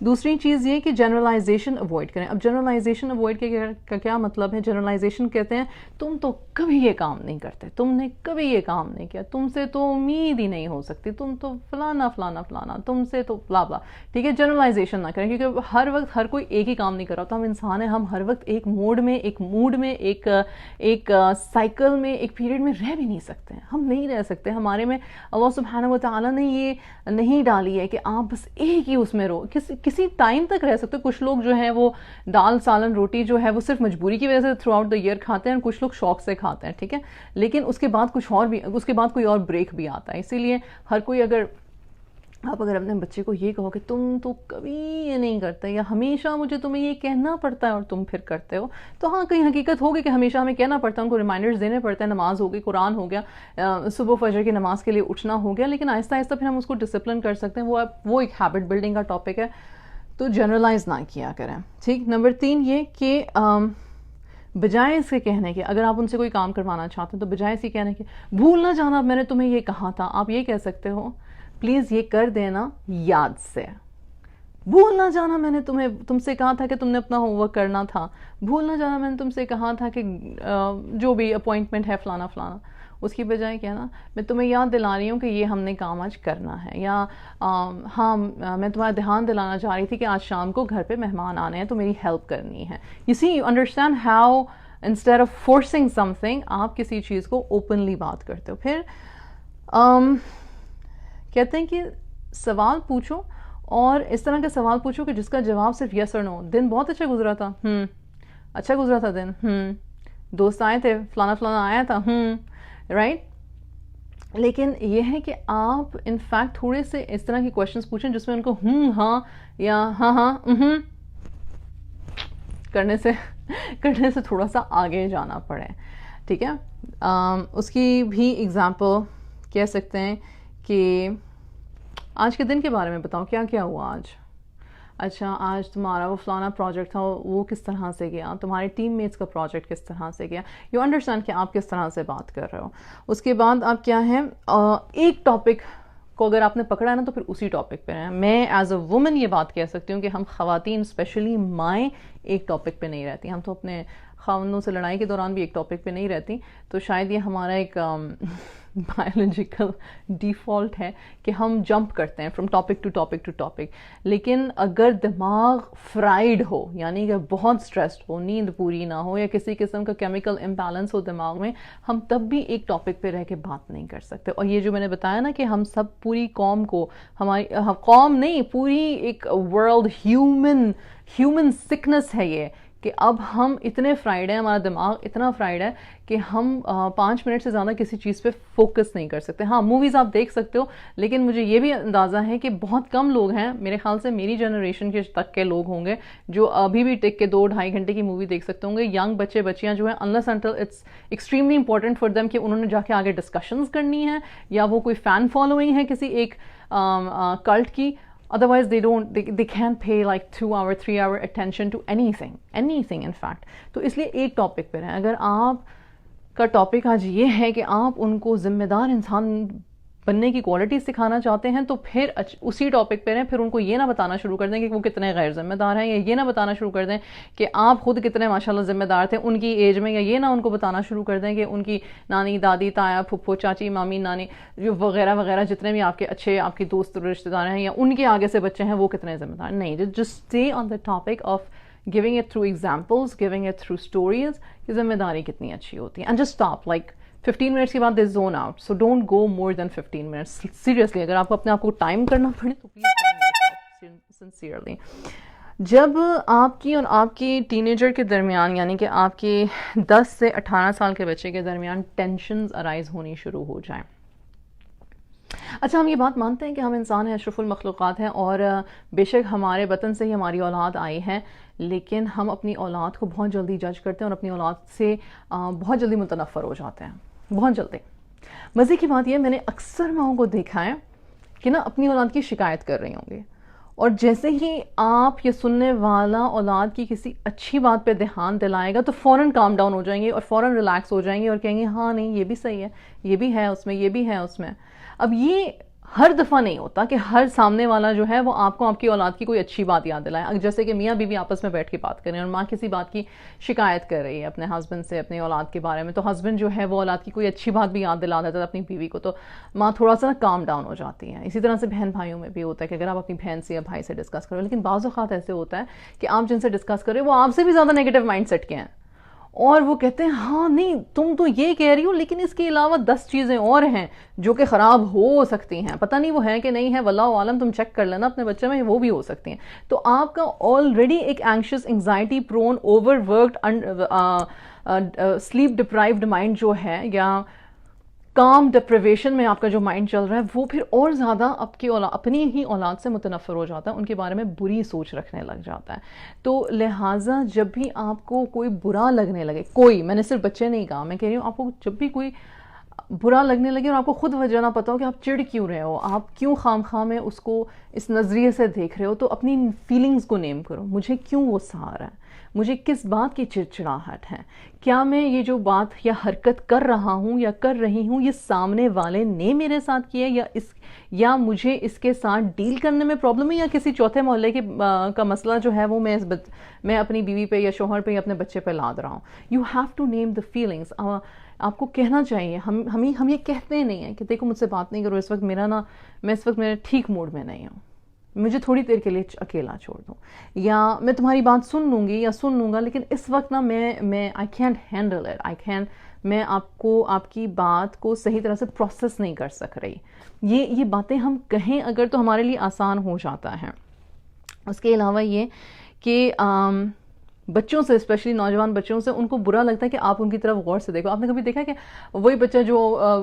دوسری چیز یہ کہ جنرلائزیشن اوائڈ کریں. اب جنرلائزیشن اوائڈ کا کیا مطلب ہے؟ جنرلائزیشن کہتے ہیں تم تو کبھی یہ کام نہیں کرتے, تم نے کبھی یہ کام نہیں کیا, تم سے تو امید ہی نہیں ہو سکتی, تم تو فلانا فلانا فلانا, تم سے تو بلا بلا. ٹھیک ہے, جنرلائزیشن نہ کریں کیونکہ ہر وقت ہر کوئی ایک ہی کام نہیں کر رہا. تو ہم انسان ہیں, ہم ہر وقت ایک موڈ میں, ایک موڈ میں, ایک سائیکل میں, ایک پیریڈ میں رہ بھی نہیں سکتے ہیں, ہم نہیں رہ سکتے. ہمارے میں اللہ سبحانہ و تعالیٰ نے یہ نہیں ڈالی ہے کہ آپ بس ایک ہی اس میں رہو. کسی ٹائم تک رہ سکتے. کچھ لوگ جو ہیں وہ دال سالن روٹی جو ہے وہ صرف مجبوری کی وجہ سے تھرو آؤٹ دا ایئر کھاتے ہیں, اور کچھ لوگ شوق سے کھاتے ہیں. ٹھیک ہے, لیکن اس کے بعد کچھ اور بھی, اس کے بعد کوئی اور بریک بھی آتا ہے. اسی لیے ہر کوئی آپ اگر اپنے بچے کو یہ کہو کہ تم تو کبھی یہ نہیں کرتے یا ہمیشہ مجھے تمہیں یہ کہنا پڑتا ہے اور تم پھر کرتے ہو, تو ہاں کہیں حقیقت ہوگی کہ ہمیشہ ہمیں کہنا پڑتا ہے, ان کو ریمائنڈرز دینے پڑتے ہیں. نماز ہو گئی, قرآن ہو گیا, صبح فجر کی نماز کے لیے اٹھنا ہو گیا, لیکن آہستہ آہستہ پھر ہم اس کو ڈسپلن کر سکتے ہیں. وہ ایک ہیبٹ بلڈنگ کا ٹاپک ہے, تو جنرلائز نہ کیا کریں. ٹھیک. نمبر 3 یہ کہ بجائے اس کے کہنے کے, اگر آپ ان سے کوئی کام کروانا چاہتے ہیں تو بجائے اس کے کہنے کے بھول نہ جانا میں نے تمہیں یہ کہا تھا, آپ یہ کہہ سکتے ہو پلیز یہ کر دینا یاد سے. بھول نہ جانا میں نے تم سے کہا تھا کہ تم نے اپنا ہوم ورک کرنا تھا. بھول نہ جانا میں نے تم سے کہا تھا کہ جو بھی اپوائنٹمنٹ ہے فلانا فلانا. اس کی بجائے کہنا میں تمہیں یاد دلا رہی ہوں کہ یہ ہم نے کام آج کرنا ہے, یا ہاں میں تمہارا دھیان دلانا چاہ رہی تھی کہ آج شام کو گھر پہ مہمان آنے ہیں تو میری ہیلپ کرنی ہے. You see, you understand how instead of forcing something آپ کسی چیز کو اوپنلی بات کرتے ہو. پھر کہتے ہیں کہ سوال پوچھو, اور اس طرح کا سوال پوچھو کہ جس کا جواب صرف یس اور نو. دن بہت اچھا گزرا تھا, اچھا گزرا تھا دن, دوست آئے تھے, فلانا فلانا آیا تھا, رائٹ. لیکن یہ ہے کہ آپ انفیکٹ تھوڑے سے اس طرح کی کوشچنس پوچھیں جس میں ان کو ہاں یا ہاں کرنے سے تھوڑا سا آگے جانا پڑے. ٹھیک ہے. اس کی بھی ایگزامپل کہہ سکتے ہیں کہ آج کے دن کے بارے میں بتاؤ کیا کیا ہوا آج. اچھا آج تمہارا وہ فلانا پروجیکٹ تھا, وہ کس طرح سے گیا, تمہارے ٹیم میٹس کا پروجیکٹ کس طرح سے گیا. یو انڈرسٹینڈ کہ آپ کس طرح سے بات کر رہے ہو. اس کے بعد آپ کیا ہے, ایک ٹاپک کو اگر آپ نے پکڑا ہے نا تو پھر اسی ٹاپک پہ رہیں. میں ایز اے وومن یہ بات کہہ سکتی ہوں کہ ہم خواتین اسپیشلی مائیں ایک ٹاپک پہ نہیں رہتی. ہم تو اپنے خاوندوں سے لڑائی کے دوران بھی ایک ٹاپک پہ نہیں رہتی. تو شاید یہ ہمارا ایک بایولوجیکل ڈیفالٹ ہے کہ ہم جمپ کرتے ہیں from topic to topic to topic. لیکن اگر دماغ فرائیڈ ہو, یعنی کہ بہت اسٹریسڈ ہو, نیند پوری نہ ہو, یا کسی قسم کا کیمیکل امبیلنس ہو دماغ میں, ہم تب بھی ایک ٹاپک پہ رہ کے بات نہیں کر سکتے. اور یہ جو میں نے بتایا نا کہ ہم سب پوری قوم کو, ہماری قوم نہیں, پوری ایک ورلڈ ہیومن سکنس ہے یہ کہ اب ہم اتنے فرائیڈ ہیں, ہمارا دماغ اتنا فرائیڈ ہے کہ ہم 5 منٹ سے زیادہ کسی چیز پہ فوکس نہیں کر سکتے. ہاں موویز آپ دیکھ سکتے ہو, لیکن مجھے یہ بھی اندازہ ہے کہ بہت کم لوگ ہیں, میرے خیال سے میری جنریشن کے تک کے لوگ ہوں گے جو ابھی بھی ٹک کے 2-2.5 گھنٹے کی مووی دیکھ سکتے ہوں گے. ینگ بچے بچیاں جو ہیں unless until it's extremely important for them کہ انہوں نے جا کے آگے ڈسکشنز کرنی ہے یا وہ کوئی فین فالوئنگ ہے کسی ایک کلٹ کی, otherwise they can't pay like 2-hour 3-hour attention to anything in fact. تو اس لیے ایک ٹاپک پہ رہیں. اگر آپ کا ٹاپک آج یہ ہے کہ آپ ان کو ذمہ دار انسان بننے کی کوالٹی سکھانا چاہتے ہیں تو پھر اسی ٹاپک پہ رہیں. پھر ان کو یہ نہ بتانا شروع کر دیں کہ وہ کتنے غیر ذمہ دار ہیں, یا یہ نہ بتانا شروع کر دیں کہ آپ خود کتنے ماشاءاللہ ذمہ دار تھے ان کی ایج میں, یا یہ نہ ان کو بتانا شروع کر دیں کہ ان کی نانی, دادی, تایا, پھپھو, چاچی, مامی, نانی جو وغیرہ وغیرہ جتنے بھی آپ کے اچھے آپ کی دوست رشتہ دار ہیں یا ان کے آگے سے بچے ہیں وہ کتنے ذمہ دار. نہیں, just stay on the topic of giving it through examples, giving it through stories کہ ذمہ داری کتنی اچھی ہوتی ہے. And just stop like 15 minutes کے بعد they zone out, so don't go more than 15 minutes. Seriously اگر آپ کو اپنے آپ کو ٹائم کرنا پڑے تو پلیز سنسیئرلی. جب آپ کی اور آپ کی ٹین ایجر کے درمیان یعنی کہ آپ کے 10 سے 18 سال کے بچے کے درمیان ٹینشنز ارائز ہونی شروع ہو جائیں. اچھا, ہم یہ بات مانتے ہیں کہ ہم انسان ہیں, اشرف المخلوقات ہیں, اور بے شک ہمارے وطن سے ہی ہماری اولاد آئی ہے, لیکن ہم اپنی اولاد کو بہت جلدی جج کرتے ہیں اور اپنی اولاد سے بہت جلدی متنفر ہو جاتے ہیں, بہت جلدی. مزے کی بات یہ میں نے اکثر ماؤں کو دیکھا ہے کہ نا اپنی اولاد کی شکایت کر رہی ہوں گی, اور جیسے ہی آپ یہ سننے والا اولاد کی کسی اچھی بات پہ دھیان دلائے گا تو فوراً کام ڈاؤن ہو جائیں گے اور فوراً ریلیکس ہو جائیں گے اور کہیں گے ہاں نہیں یہ بھی صحیح ہے, یہ بھی ہے اس میں, یہ بھی ہے اس میں. اب یہ ہر دفعہ نہیں ہوتا کہ ہر سامنے والا جو ہے وہ آپ کو آپ کی اولاد کی کوئی اچھی بات یاد دلائے. جیسے کہ میاں بیوی آپس میں بیٹھ کے بات کریں اور ماں کسی بات کی شکایت کر رہی ہے اپنے ہسبینڈ سے اپنی اولاد کے بارے میں, تو ہسبینڈ جو ہے وہ اولاد کی کوئی اچھی بات بھی یاد دلا دیتا ہے اپنی بیوی کو, تو ماں تھوڑا سا نا کام ڈاؤن ہو جاتی ہے. اسی طرح سے بہن بھائیوں میں بھی ہوتا ہے کہ اگر آپ اپنی بہن سے یا بھائی سے ڈسکس کرو, لیکن بعض اوقات ایسے ہوتا ہے کہ آپ جن سے ڈسکس کریں وہ آپ سے بھی زیادہ نیگیٹو مائنڈ سیٹ کے ہیں, اور وہ کہتے ہیں ہاں نہیں تم تو یہ کہہ رہی ہو لیکن اس کے علاوہ 10 چیزیں اور ہیں جو کہ خراب ہو سکتی ہیں, پتہ نہیں وہ ہے کہ نہیں ہے, واللہ عالم, تم چیک کر لینا اپنے بچے میں, وہ بھی ہو سکتی ہیں. تو آپ کا آلریڈی ایک anxious, anxiety prone, over worked, sleep deprived mind جو ہے یا کام ڈپریویشن میں آپ کا جو مائنڈ چل رہا ہے وہ پھر اور زیادہ اپنی ہی اولاد سے متنفر ہو جاتا ہے, ان کے بارے میں بری سوچ رکھنے لگ جاتا ہے. تو لہٰذا جب بھی آپ کو کوئی برا لگنے لگے, کوئی, میں نے صرف بچے نہیں کہا, میں کہہ رہی ہوں آپ کو جب بھی کوئی برا لگنے لگے اور آپ کو خود وجہ نہ پتا ہو کہ آپ چڑ کیوں رہے ہو, آپ کیوں خام خواہ میں اس کو اس نظریے سے دیکھ رہے ہو, تو اپنی فیلنگز کو نیم کرو. مجھے کیوں وہ سہارا ہے, مجھے کس بات کی چڑچڑاہٹ ہے, کیا میں یہ جو بات یا حرکت کر رہا ہوں یا کر رہی ہوں یہ سامنے والے نے میرے ساتھ کیا یا مجھے اس کے ساتھ ڈیل کرنے میں پرابلم ہے, یا کسی چوتھے محلے کا مسئلہ جو ہے وہ میں اپنی بیوی پہ یا شوہر پہ یا اپنے بچے پہ لاد رہا ہوں. You have to name the feelings. آپ کو کہنا چاہیے, ہم یہ کہتے نہیں ہیں کہ دیکھو مجھ سے بات نہیں کرو اس وقت, میں اس وقت میرے ٹھیک موڈ میں نہیں ہوں, مجھے تھوڑی دیر کے لیے اکیلا چھوڑ دوں, یا میں تمہاری بات سن لوں گی یا سن لوں گا لیکن اس وقت نا میں آئی کینٹ ہینڈل اٹ, میں آپ کی بات کو صحیح طرح سے پروسیس نہیں کر سک رہی. یہ باتیں ہم کہیں اگر تو ہمارے لیے آسان ہو جاتا ہے. اس کے علاوہ یہ کہ بچوں سے, اسپیشلی نوجوان بچوں سے, ان کو برا لگتا ہے کہ آپ ان کی طرف غور سے دیکھو. آپ نے کبھی دیکھا کہ وہی بچہ جو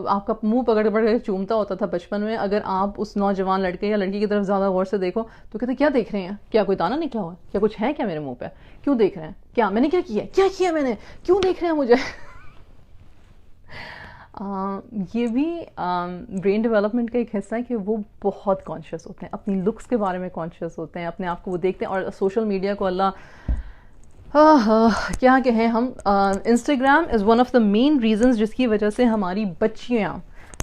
آپ کا منہ پکڑ کے چومتا ہوتا تھا بچپن میں, اگر آپ اس نوجوان لڑکے یا لڑکی کی طرف زیادہ غور سے دیکھو تو کہتے کیا دیکھ رہے ہیں, کیا کوئی دانا نکلا ہوا ہے, کیا کچھ ہے کیا میرے منہ پہ, کیوں دیکھ رہے ہیں, کیا میں نے کیا کیا میں نے, کیوں دیکھ رہے ہیں مجھے. یہ بھی برین ڈیولپمنٹ کا ایک حصہ ہے کہ وہ بہت کانشیس ہوتے ہیں, اپنی لکس کے بارے میں کانشیس ہوتے ہیں, اپنے آپ کو وہ دیکھتے ہیں. اور سوشل میڈیا کو اللہ کیا کہیں ہم, Instagram is one of the main reasons جس کی وجہ سے ہماری بچیاں,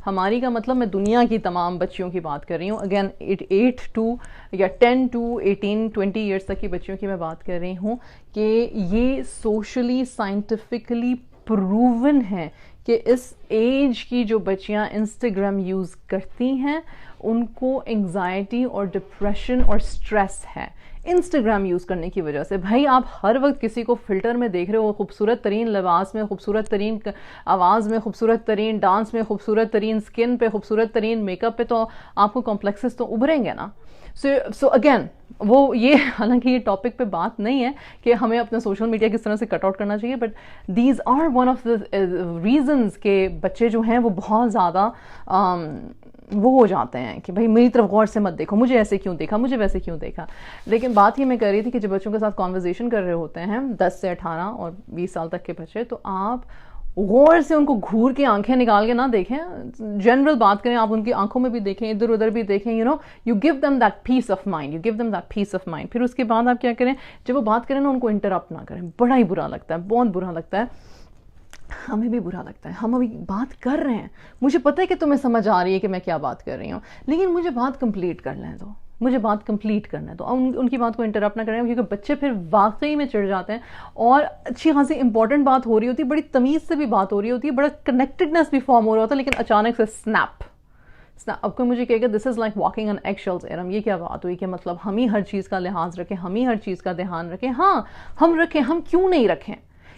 ہماری کا مطلب میں دنیا کی تمام بچیوں کی بات کر رہی ہوں, اگین 8 to یا 10 to 18-20 ایئرس تک کی بچیوں کی میں بات کر رہی ہوں, کہ یہ سوشلی سائنٹیفکلی پروون ہے کہ اس ایج کی جو بچیاں انسٹاگرام یوز کرتی ہیں ان کو انگزائٹی اور ڈپریشن اور سٹریس ہے انسٹاگرام یوز کرنے کی وجہ سے. بھائی آپ ہر وقت کسی کو فلٹر میں دیکھ رہے ہو, خوبصورت ترین لباس میں, خوبصورت ترین آواز میں, خوبصورت ترین ڈانس میں, خوبصورت ترین سکن پہ, خوبصورت ترین میک اپ پہ, تو آپ کو کمپلیکسز تو ابھریں گے نا. سو اگین وہ یہ, حالانکہ یہ ٹاپک پہ بات نہیں ہے کہ ہمیں اپنا سوشل میڈیا کس طرح سے کٹ آؤٹ کرنا چاہیے, but these are one of the reasons کہ بچے جو ہیں وہ بہت زیادہ وہ ہو جاتے ہیں کہ بھائی میری طرف غور سے مت دیکھو, مجھے ایسے کیوں دیکھا, مجھے ویسے کیوں دیکھا. لیکن بات یہ میں کر رہی تھی کہ جب بچوں کے ساتھ کانورزیشن کر رہے ہوتے ہیں 10 سے 18 اور 20 سال تک کے بچے, تو آپ غور سے ان کو گھور کے آنکھیں نکال کے نہ دیکھیں, جنرل بات کریں, آپ ان کی آنکھوں میں بھی دیکھیں, ادھر ادھر بھی دیکھیں, you give them that peace of mind, you give them that peace of mind. پھر اس کے بعد آپ کیا کریں, جب وہ بات کریں نا ان کو انٹرپٹ نہ کریں. بڑا ہی برا لگتا ہے, بہت برا لگتا ہے, ہمیں بھی برا لگتا ہے. ہم ابھی بات کر رہے ہیں, مجھے پتہ ہے کہ تمہیں سمجھ آ رہی ہے کہ میں کیا بات کر رہی ہوں, لیکن مجھے بات کمپلیٹ کر لیں دو, مجھے بات کمپلیٹ کرنا ہے. تو ان کی بات کو انٹرپٹ نہ کریں, کیونکہ بچے پھر واقعی میں چڑھ جاتے ہیں, اور اچھی خاصی امپورٹنٹ بات ہو رہی ہوتی ہے, بڑی تمیز سے بھی بات ہو رہی ہوتی ہے, بڑا کنیکٹڈنس بھی فارم ہو رہا ہوتا ہے, لیکن اچانک سے سنیپ. اب کوئی مجھے کہے گا this is like walking on egg shells. Um یہ کیا بات ہوئی کہ مطلب ہم ہی ہر چیز کا لحاظ رکھیں, ہم ہی ہر چیز کا دھیان رکھیں. ہاں ہم رکھیں, ہم کیوں نہیں رکھیں؟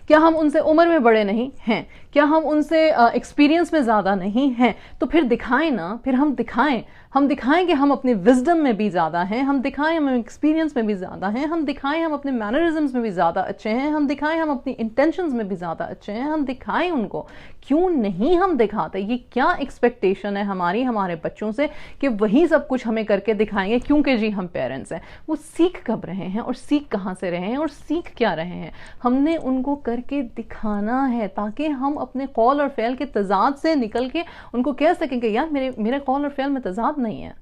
کیا ہم ان سے عمر میں بڑے نہیں ہیں؟ کیا ہم ان سے ایکسپیرینس میں زیادہ نہیں ہیں؟ تو پھر دکھائیں نا, پھر ہم دکھائیں کہ ہم اپنے وزڈم میں بھی زیادہ ہیں, ہم دکھائیں ہم ایکسپیرینس میں بھی زیادہ ہیں, ہم دکھائیں ہم اپنے مینرزمز میں بھی زیادہ اچھے ہیں, ہم دکھائیں ہم اپنی انٹینشنز میں بھی زیادہ اچھے ہیں, ہم دکھائیں ان کو. کیوں نہیں ہم دکھاتے؟ یہ کیا ایکسپیکٹیشن ہے ہمارے بچوں سے کہ وہی سب کچھ ہمیں کر کے دکھائیں گے کیونکہ جی ہم پیرنٹس ہیں. وہ سیکھ کب رہے ہیں, اور سیکھ کہاں سے رہے ہیں, اور سیکھ کیا رہے ہیں؟ ہم نے ان کو کر کے دکھانا ہے تاکہ ہم اپنے قول اور فعل کے تضاد سے نکل کے ان کو کہہ سکیں کہ یار میرے قول اور فعل میں تضاد نہیں ہے.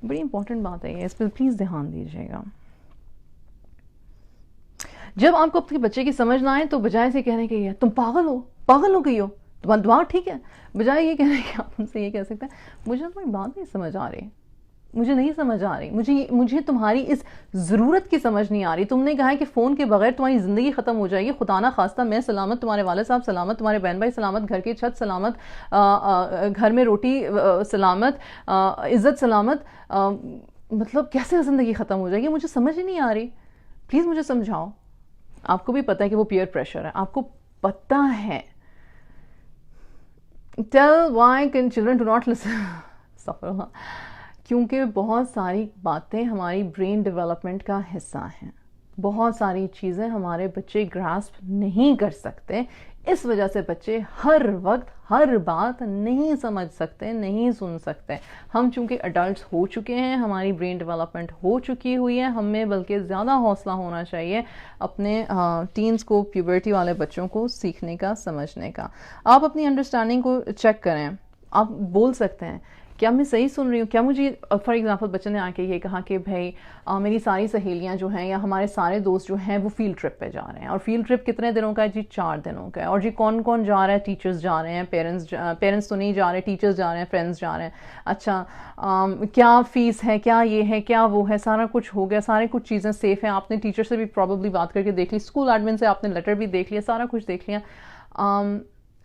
بڑی امپورٹنٹ بات ہے یہ, اس پہ پلیز دھیان دیجیے گا. جب آپ کو اپنے بچے کی سمجھ نہ آئے تو بجائے سے کہنے کے تم پاگل ہو گئی ہو, تمہارا دماغ ٹھیک ہے, بجائے یہ کہنے کہ آپ ان سے یہ کہہ سکتے ہیں مجھے تمہاری بات نہیں سمجھ آ رہی, مجھے نہیں سمجھ آ رہی, مجھے تمہاری اس ضرورت کی سمجھ نہیں آ رہی. تم نے کہا ہے کہ فون کے بغیر تمہاری زندگی ختم ہو جائے گی, خدا نہ خواستہ میں سلامت, تمہارے والد صاحب سلامت, تمہارے بہن بھائی سلامت, گھر کی چھت سلامت, گھر میں روٹی سلامت, عزت سلامت, مطلب کیسے زندگی ختم ہو جائے گی؟ مجھے سمجھ ہی نہیں آ رہی, پلیز مجھے سمجھاؤ. آپ کو بھی پتہ ہے کہ وہ پیئر پریشر ہے, آپ کو پتہ ہے. Tell why can children do not listen. کیونکہ بہت ساری باتیں ہماری برین ڈیولپمنٹ کا حصہ ہیں, بہت ساری چیزیں ہمارے بچے گراسپ نہیں کر سکتے, اس وجہ سے بچے ہر وقت ہر بات نہیں سمجھ سکتے, نہیں سن سکتے. ہم چونکہ اڈلٹس ہو چکے ہیں, ہماری برین ڈیولپمنٹ ہو چکی ہوئی ہے, ہمیں بلکہ زیادہ حوصلہ ہونا چاہیے اپنے ٹینز کو, پیوبرٹی والے بچوں کو سیکھنے کا, سمجھنے کا. آپ اپنی انڈرسٹینڈنگ کو چیک کریں, آپ بول سکتے ہیں کیا میں صحیح سن رہی ہوں, کیا مجھے فار ایگزامپل بچے نے آ کے یہ کہا کہ بھائی میری ساری سہیلیاں جو ہیں یا ہمارے سارے دوست جو ہیں وہ فیلڈ ٹرپ پہ جا رہے ہیں, اور فیلڈ ٹرپ کتنے دنوں کا ہے؟ جی 4 دنوں کا ہے. اور جی کون کون جا رہا ہے؟ ٹیچرز جا رہے ہیں, پیرنٹس تو نہیں جا رہے, ٹیچرز جا رہے ہیں, فرینڈس جا رہے ہیں. اچھا کیا فیس ہے, کیا یہ ہے, کیا وہ ہے, سارا کچھ ہو گیا, سارے کچھ چیزیں سیف ہیں. آپ نے ٹیچر سے بھی پرابیبلی بات کر کے دیکھ لی, اسکول ایڈمن سے آپ نے لیٹر بھی دیکھ لیا, سارا کچھ دیکھ لیا,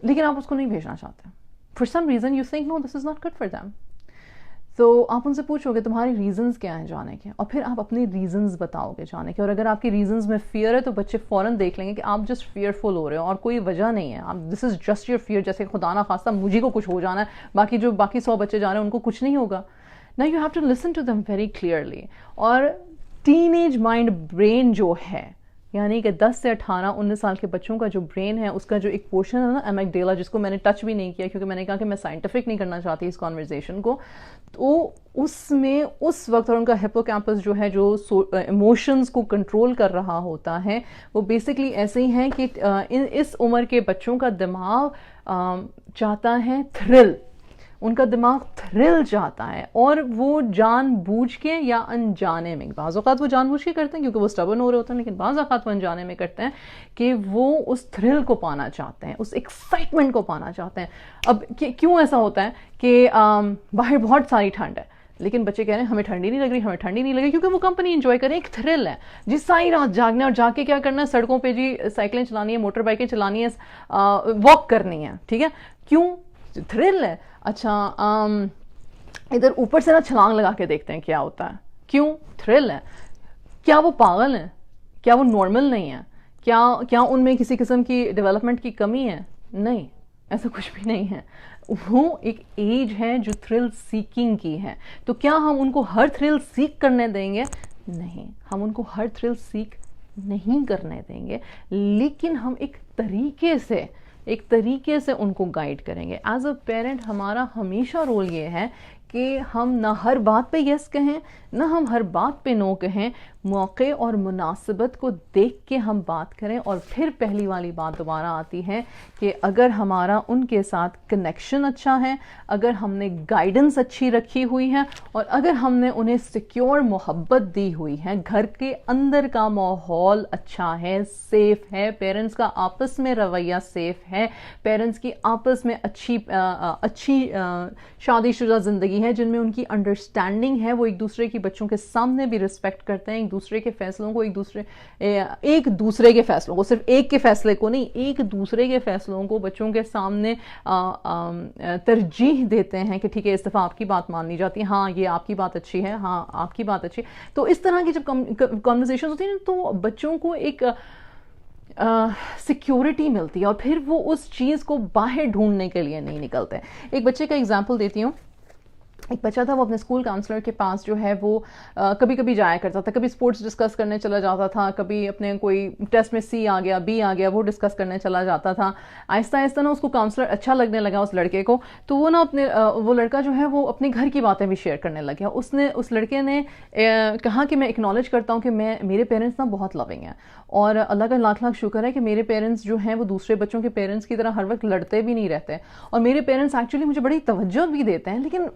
لیکن آپ اس کو نہیں بھیجنا چاہتے. For some reason you think no this is not good for them. تو آپ ان سے پوچھو گے تمہارے ریزنز کیا ہیں جانے کے, اور پھر آپ اپنے ریزنز بتاؤ گے جانے کے. اور اگر آپ کے ریزنز میں فیئر ہے تو بچے فوراً دیکھ لیں گے کہ آپ جسٹ فیئرفل ہو رہے ہو اور کوئی وجہ نہیں ہے, آپ دس از جسٹ یور فیئر, جیسے خدا نہ خواستہ مجھے کو کچھ ہو جانا ہے, باقی 100 بچے جا رہے ہیں ان کو کچھ نہیں ہوگا. نا you have to listen to them very clearly. اور ٹین ایج مائنڈ برین جو ہے, یعنی کہ 10 سے 18 19 سال کے بچوں کا جو برین ہے, اس کا جو ایک پورشن ہے نا ایمگڈیلا, جس کو میں نے ٹچ بھی نہیں کیا کیونکہ میں نے کہا کہ میں سائنٹیفک نہیں کرنا چاہتی اس کانورزیشن کو, تو اس میں اس وقت, اور ان کا ہیپو کیمپس جو ہے جو ایموشنز کو کنٹرول کر رہا ہوتا ہے, وہ بیسکلی ایسے ہی ہیں کہ اس عمر کے بچوں کا دماغ چاہتا ہے تھرل, ان کا دماغ تھرل چاہتا ہے, اور وہ جان بوجھ کے یا انجانے میں, بعض اوقات وہ جان بوجھ کے کرتے ہیں کیونکہ وہ اسٹبرن ہو رہے ہوتے ہیں, لیکن بعض اوقات وہ انجانے میں کرتے ہیں کہ وہ اس تھرل کو پانا چاہتے ہیں, اس ایکسائٹمنٹ کو پانا چاہتے ہیں. اب کیوں ایسا ہوتا ہے کہ باہر بہت ساری ٹھنڈ ہے لیکن بچے کہہ رہے ہیں ہمیں ٹھنڈی نہیں لگ رہی, ہمیں ٹھنڈی نہیں لگ رہی, کیونکہ وہ کمپنی انجوائے کریں, ایک تھرل ہے جی, ساری رات جاگنا, اور جا کے کیا کرنا ہے, سڑکوں پہ جی سائیکلیں چلانی ہے, موٹر بائکیں چلانی ہے, واک کرنی ہے, ٹھیک ہے, کیوں؟ تھرل ہے. اچھا ادھر اوپر سے نا چھلانگ لگا کے دیکھتے ہیں کیا ہوتا ہے. کیوں؟ تھرل ہے. کیا وہ پاگل ہیں؟ کیا وہ نارمل نہیں ہیں؟ کیا ان میں کسی قسم کی ڈیولپمنٹ کی کمی ہے؟ نہیں، ایسا کچھ بھی نہیں ہے. وہ ایک ایج ہے جو تھرل سیکنگ کی ہے. تو کیا ہم ان کو ہر تھرل سیک کرنے دیں گے؟ نہیں، ہم ان کو ہر تھرل سیک نہیں کرنے دیں گے، لیکن ہم ایک طریقے سے ان کو گائیڈ کریں گے. ایز اے پیرنٹ ہمارا ہمیشہ رول یہ ہے کہ ہم نہ ہر بات پہ یس کہیں، نہ ہم ہر بات پہ نو کہیں. موقع اور مناسبت کو دیکھ کے ہم بات کریں. اور پھر پہلی والی بات دوبارہ آتی ہے کہ اگر ہمارا ان کے ساتھ کنیکشن اچھا ہے، اگر ہم نے گائیڈنس اچھی رکھی ہوئی ہے، اور اگر ہم نے انہیں سیکیور محبت دی ہوئی ہے، گھر کے اندر کا ماحول اچھا ہے، سیف ہے، پیرنٹس کا آپس میں رویہ سیف ہے، پیرنٹس کی آپس میں اچھی شادی شدہ زندگی ہے جن میں ان کی انڈرسٹینڈنگ ہے، وہ ایک دوسرے کی بچوں کے سامنے بھی رسپیکٹ کرتے ہیں، ایک دوسرے کے فیصلوں کو صرف ایک کے فیصلے کو نہیں، ایک دوسرے کے فیصلوں کو بچوں کے سامنے ترجیح دیتے ہیں کہ ٹھیک ہے اس دفعہ آپ کی بات مان لی جاتی ہے، ہاں یہ آپ کی بات اچھی ہے، ہاں آپ کی بات اچھی ہے. تو اس طرح کی جب کانورسیشن ہوتی ہیں تو بچوں کو ایک سیکیورٹی ملتی ہے، اور پھر وہ اس چیز کو باہر ڈھونڈنے کے لیے نہیں نکلتے. ایک بچے کا اگزامپل دیتی ہوں. ایک بچہ تھا، وہ اپنے اسکول کاؤنسلر کے پاس جو ہے وہ کبھی کبھی جایا کرتا تھا، کبھی اسپورٹس ڈسکس کرنے چلا جاتا تھا، کبھی اپنے کوئی ٹیسٹ میں سی آ گیا، بی آ گیا، وہ ڈسکس کرنے چلا جاتا تھا. آہستہ آہستہ نا اس کو کاؤنسلر اچھا لگنے لگا اس لڑکے کو. تو وہ نا وہ لڑکا جو ہے وہ اپنے گھر کی باتیں بھی شیئر کرنے لگ گیا. اس لڑکے نے کہا کہ میں اکنالج کرتا ہوں کہ میرے پیرنٹس نا بہت لونگ ہیں، اور اللہ کا لاکھ لاکھ شکر ہے کہ میرے پیرنٹس جو ہیں وہ دوسرے بچوں کے پیرنٹس کی طرح ہر وقت لڑتے بھی نہیں رہتے، اور میرے پیرنٹس ایکچولی مجھے بڑی توجہ بھی دیتے ہیں. لیکن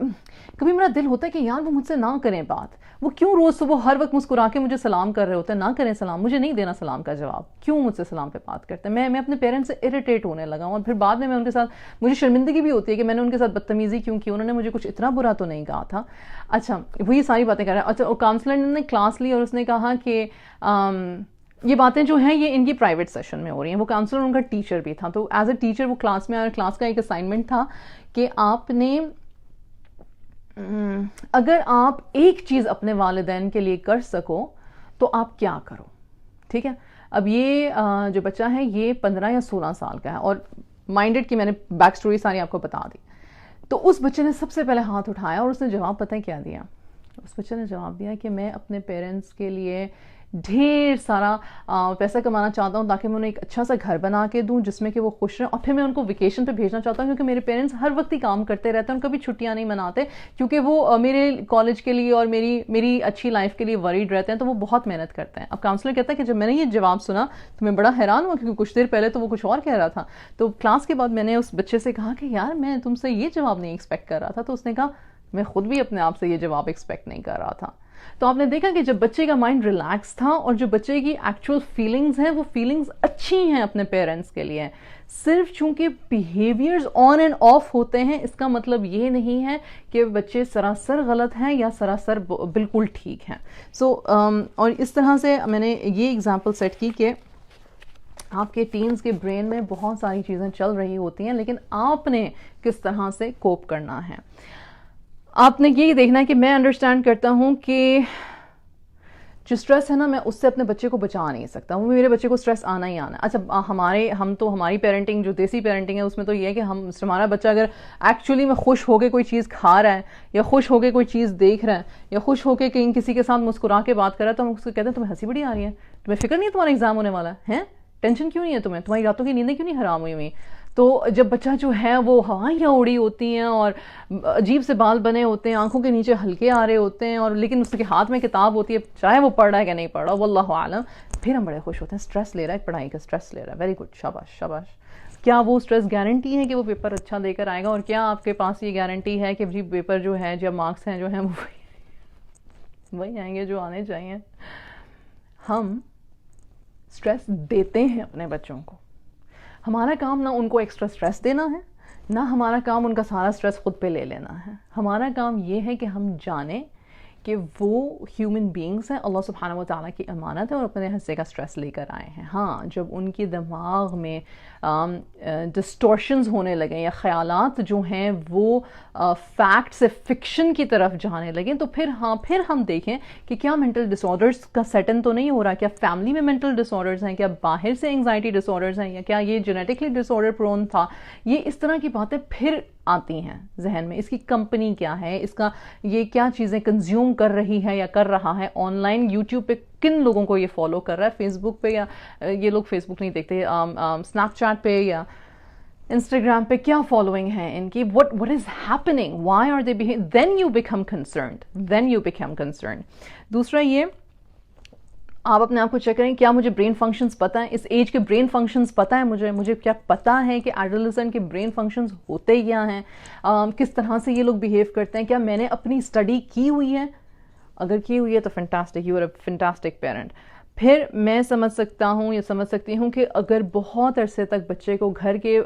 کبھی میرا دل ہوتا ہے کہ یار وہ مجھ سے نہ کریں بات، وہ کیوں روز صبح ہر وقت مسکرا کے مجھے سلام کر رہے ہوتے ہیں، نہ کریں سلام، مجھے نہیں دینا سلام کا جواب، کیوں مجھ سے سلام پہ بات کرتے ہیں. میں اپنے پیرنٹس سے اریٹیٹ ہونے لگا ہوں، اور پھر بعد میں ان کے ساتھ مجھے شرمندگی بھی ہوتی ہے کہ میں نے ان کے ساتھ بدتمیزی کیوں کی، انہوں نے مجھے کچھ اتنا برا تو نہیں کہا تھا. اچھا وہ یہ ساری باتیں کر رہے ہیں. اچھا وہ کاؤنسلر نے کلاس لی اور اس نے کہا کہ یہ باتیں جو ہیں یہ ان کی پرائیویٹ سیشن میں ہو رہی ہیں. وہ کاؤنسلر ان کا ٹیچر بھی تھا، تو ایز اے ٹیچر وہ کلاس میں آیا، اور کلاس کا ایک اسائنمنٹ تھا کہ آپ نے اگر آپ ایک چیز اپنے والدین کے لیے کر سکو تو آپ کیا کرو. ٹھیک ہے، اب یہ جو بچہ ہے یہ 15 یا 16 سال کا ہے، اور مائنڈڈ کی میں نے بیک سٹوری ساری آپ کو بتا دی. تو اس بچے نے سب سے پہلے ہاتھ اٹھایا اور اس نے جواب پتہ ہے کیا دیا؟ اس بچے نے جواب دیا کہ میں اپنے پیرنٹس کے لیے ڈھیر سارا پیسہ کمانا چاہتا ہوں تاکہ میں انہیں ایک اچھا سا گھر بنا کے دوں جس میں کہ وہ خوش رہیں، اور پھر میں ان کو ویکیشن پہ بھیجنا چاہتا ہوں کیونکہ میرے پیرنٹس ہر وقت ہی کام کرتے رہتے ہیں، ان کبھی چھٹیاں نہیں مناتے کیونکہ وہ میرے کالج کے لیے اور میری اچھی لائف کے لیے وریڈ رہتے ہیں، تو وہ بہت محنت کرتے ہیں. اب کاؤنسلر کہتا ہے کہ جب میں نے یہ جواب سنا تو میں بڑا حیران ہوا کیونکہ کچھ دیر پہلے تو وہ کچھ اور کہہ رہا تھا. تو کلاس کے بعد میں نے اس بچے سے کہا کہ یار میں تم سے یہ جواب نہیں ایکسپیکٹ کر رہا تھا. تو اس نے کہا میں خود بھی اپنے آپ سے یہ جواب ایکسپیکٹ نہیں کر رہا تھا. تو آپ نے دیکھا کہ جب بچے کا مائنڈ ریلیکس تھا اور جو بچے کی ایکچوئل فیلنگز ہیں وہ فیلنگز اچھی ہیں اپنے پیرنٹس کے لیے، صرف چونکہ بیہیویئرز آن اینڈ آف ہوتے ہیں اس کا مطلب یہ نہیں ہے کہ بچے سراسر غلط ہیں یا سراسر بالکل ٹھیک ہیں. اور اس طرح سے میں نے یہ اگزامپل سیٹ کی کہ آپ کے ٹینز کے برین میں بہت ساری چیزیں چل رہی ہوتی ہیں، لیکن آپ نے کس طرح سے کوپ کرنا ہے. آپ نے یہ دیکھنا ہے کہ میں انڈرسٹینڈ کرتا ہوں کہ جو سٹریس ہے نا میں اس سے اپنے بچے کو بچا نہیں سکتا ہوں، میرے بچے کو سٹریس آنا ہی آنا ہے. اچھا ہماری پیرنٹنگ جو دیسی پیرنٹنگ ہے اس میں تو یہ ہے کہ ہمارا بچہ اگر ایکچولی میں خوش ہو کے کوئی چیز کھا رہا ہے یا خوش ہو کے کوئی چیز دیکھ رہا ہے یا خوش ہو کے کہیں کسی کے ساتھ مسکرا کے بات کر رہا ہے تو ہم اس کو کہتے ہیں تمہیں ہنسی بڑی آ رہی ہے، تمہیں فکر نہیں ہے تمہارا ایگزام ہونے والا ہے، ٹینشن کیوں نہیں ہے تمہیں، تمہاری راتوں کی نیندیں کیوں نہیں حرام ہوئی ہوئی. تو جب بچہ جو ہے وہ ہوائیاں اڑی ہوتی ہیں اور عجیب سے بال بنے ہوتے ہیں، آنکھوں کے نیچے ہلکے آ رہے ہوتے ہیں، اور لیکن اس کے ہاتھ میں کتاب ہوتی ہے چاہے وہ پڑھ رہا ہے کہ نہیں پڑھ رہا واللہ عالم، پھر ہم بڑے خوش ہوتے ہیں. سٹریس لے رہا ہے، پڑھائی کا سٹریس لے رہا ہے، ویری گڈ، شاباش شاباش. کیا وہ سٹریس گارنٹی ہے کہ وہ پیپر اچھا دے کر آئے گا؟ اور کیا آپ کے پاس یہ گارنٹی ہے کہ جی پیپر جو ہے جب مارکس ہیں جو ہیں وہی آئیں گے جو آنے چاہیے؟ ہم سٹریس دیتے ہیں اپنے بچوں کو. ہمارا کام نہ ان کو ایکسٹرا سٹریس دینا ہے، نہ ہمارا کام ان کا سارا سٹریس خود پہ لے لینا ہے. ہمارا کام یہ ہے کہ ہم جانیں کہ وہ ہیومن بینگز ہیں, اللہ سبحانہ و تعالیٰ کی امانت ہے اور اپنے حصے کا اسٹریس لے کر آئے ہیں. ہاں جب ان کے دماغ میں ڈسٹورشنز ہونے لگیں یا خیالات جو ہیں وہ فیکٹ سے فکشن کی طرف جانے لگیں, تو پھر ہم دیکھیں کہ کیا مینٹل ڈس آرڈرس کا سیٹن تو نہیں ہو رہا, کیا فیملی میں مینٹل ڈس آرڈرز ہیں, کیا باہر سے انگزائٹی ڈس آرڈرز ہیں, یا کیا یہ جینیٹکلی ڈس آرڈر پرون تھا. یہ اس طرح کی باتیں پھر آتی ہیں ذہن میں. اس کی کمپنی کیا ہے, اس کا یہ کیا چیزیں کنزیوم کر رہی ہے یا کر رہا ہے آن لائن, یوٹیوب پہ کن لوگوں کو یہ فالو کر رہا ہے, فیس بک پہ, یا یہ لوگ فیس بک نہیں دیکھتے, اسنیپ چیٹ پہ یا انسٹاگرام پہ کیا فالوئنگ ہے ان کی, what is happening, why are they behaving, then you become concerned. دوسرا یہ آپ اپنے آپ کو چیک کریں, کیا مجھے برین فنکشنز پتہ ہیں, اس ایج کے برین فنکشنز پتہ ہے مجھے کیا پتہ ہے کہ ایڈولسنٹ کے برین فنکشنز ہوتے کیا ہیں, کس طرح سے یہ لوگ بیہیو کرتے ہیں, کیا میں نے اپنی اسٹڈی کی ہوئی ہے, اگر کی ہوئی ہے تو fantastic, you are a fantastic parent. پھر میں سمجھ سکتا ہوں یا سمجھ سکتی ہوں کہ اگر بہت عرصے تک بچے کو گھر کے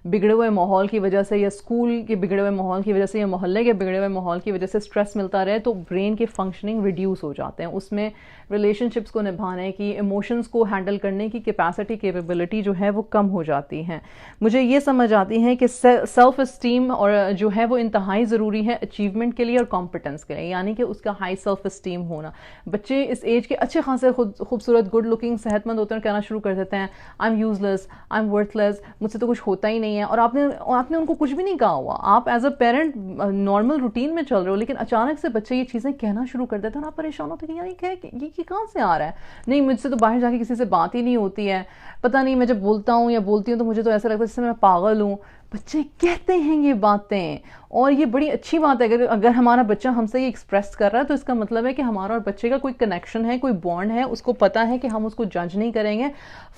بگڑے ہوئے ماحول کی وجہ سے یا اسکول کے بگڑے ہوئے ماحول کی وجہ سے یا محلے کے بگڑے ہوئے ماحول کی وجہ سے اسٹریس ملتا رہے, تو برین کے فنکشننگ ریڈیوس ہو جاتے ہیں, اس میں ریلیشن شپس کو نبھانے کی, ایموشنز کو ہینڈل کرنے کی کیپیسٹی, کیپیبلٹی جو ہے وہ کم ہو جاتی ہے. مجھے یہ سمجھ آتی ہے کہ سیلف اسٹیم اور جو ہے وہ انتہائی ضروری ہے اچیومنٹ کے لیے اور کمپٹنس کے لیے, یعنی کہ اس کا ہائی سیلف اسٹیم ہونا. بچے اس ایج کے اچھے خاصے خوبصورت, گڈ لکنگ, صحت مند ہوتے ہیں, کہنا شروع کر دیتے ہیں I am useless, I am worthless, مجھ سے تو کچھ ہوتا ہی نہیں ہے, اور آپ نے ان کو کچھ بھی نہیں کہا ہوا, آپ as a parent normal routine میں چل رہے ہو, لیکن اچانک سے بچے یہ چیزیں کہنا شروع کر دیتے ہیں اور آپ پریشان ہوتے ہیں کہ یار یہ کہاں سے آ رہا ہے, نہیں مجھ سے تو باہر جا کے کسی سے بات ہی نہیں ہوتی ہے, پتہ نہیں میں جب بولتا ہوں یا بولتی ہوں تو مجھے تو ایسا لگتا ہے جیسے میں پاگل ہوں. بچے کہتے ہیں یہ باتیں, اور یہ بڑی اچھی بات ہے اگر ہمارا بچہ ہم سے یہ ایکسپریس کر رہا ہے, تو اس کا مطلب ہے کہ ہمارا اور بچے کا کوئی کنیکشن ہے, کوئی بانڈ ہے, اس کو پتہ ہے کہ ہم اس کو جج نہیں کریں گے.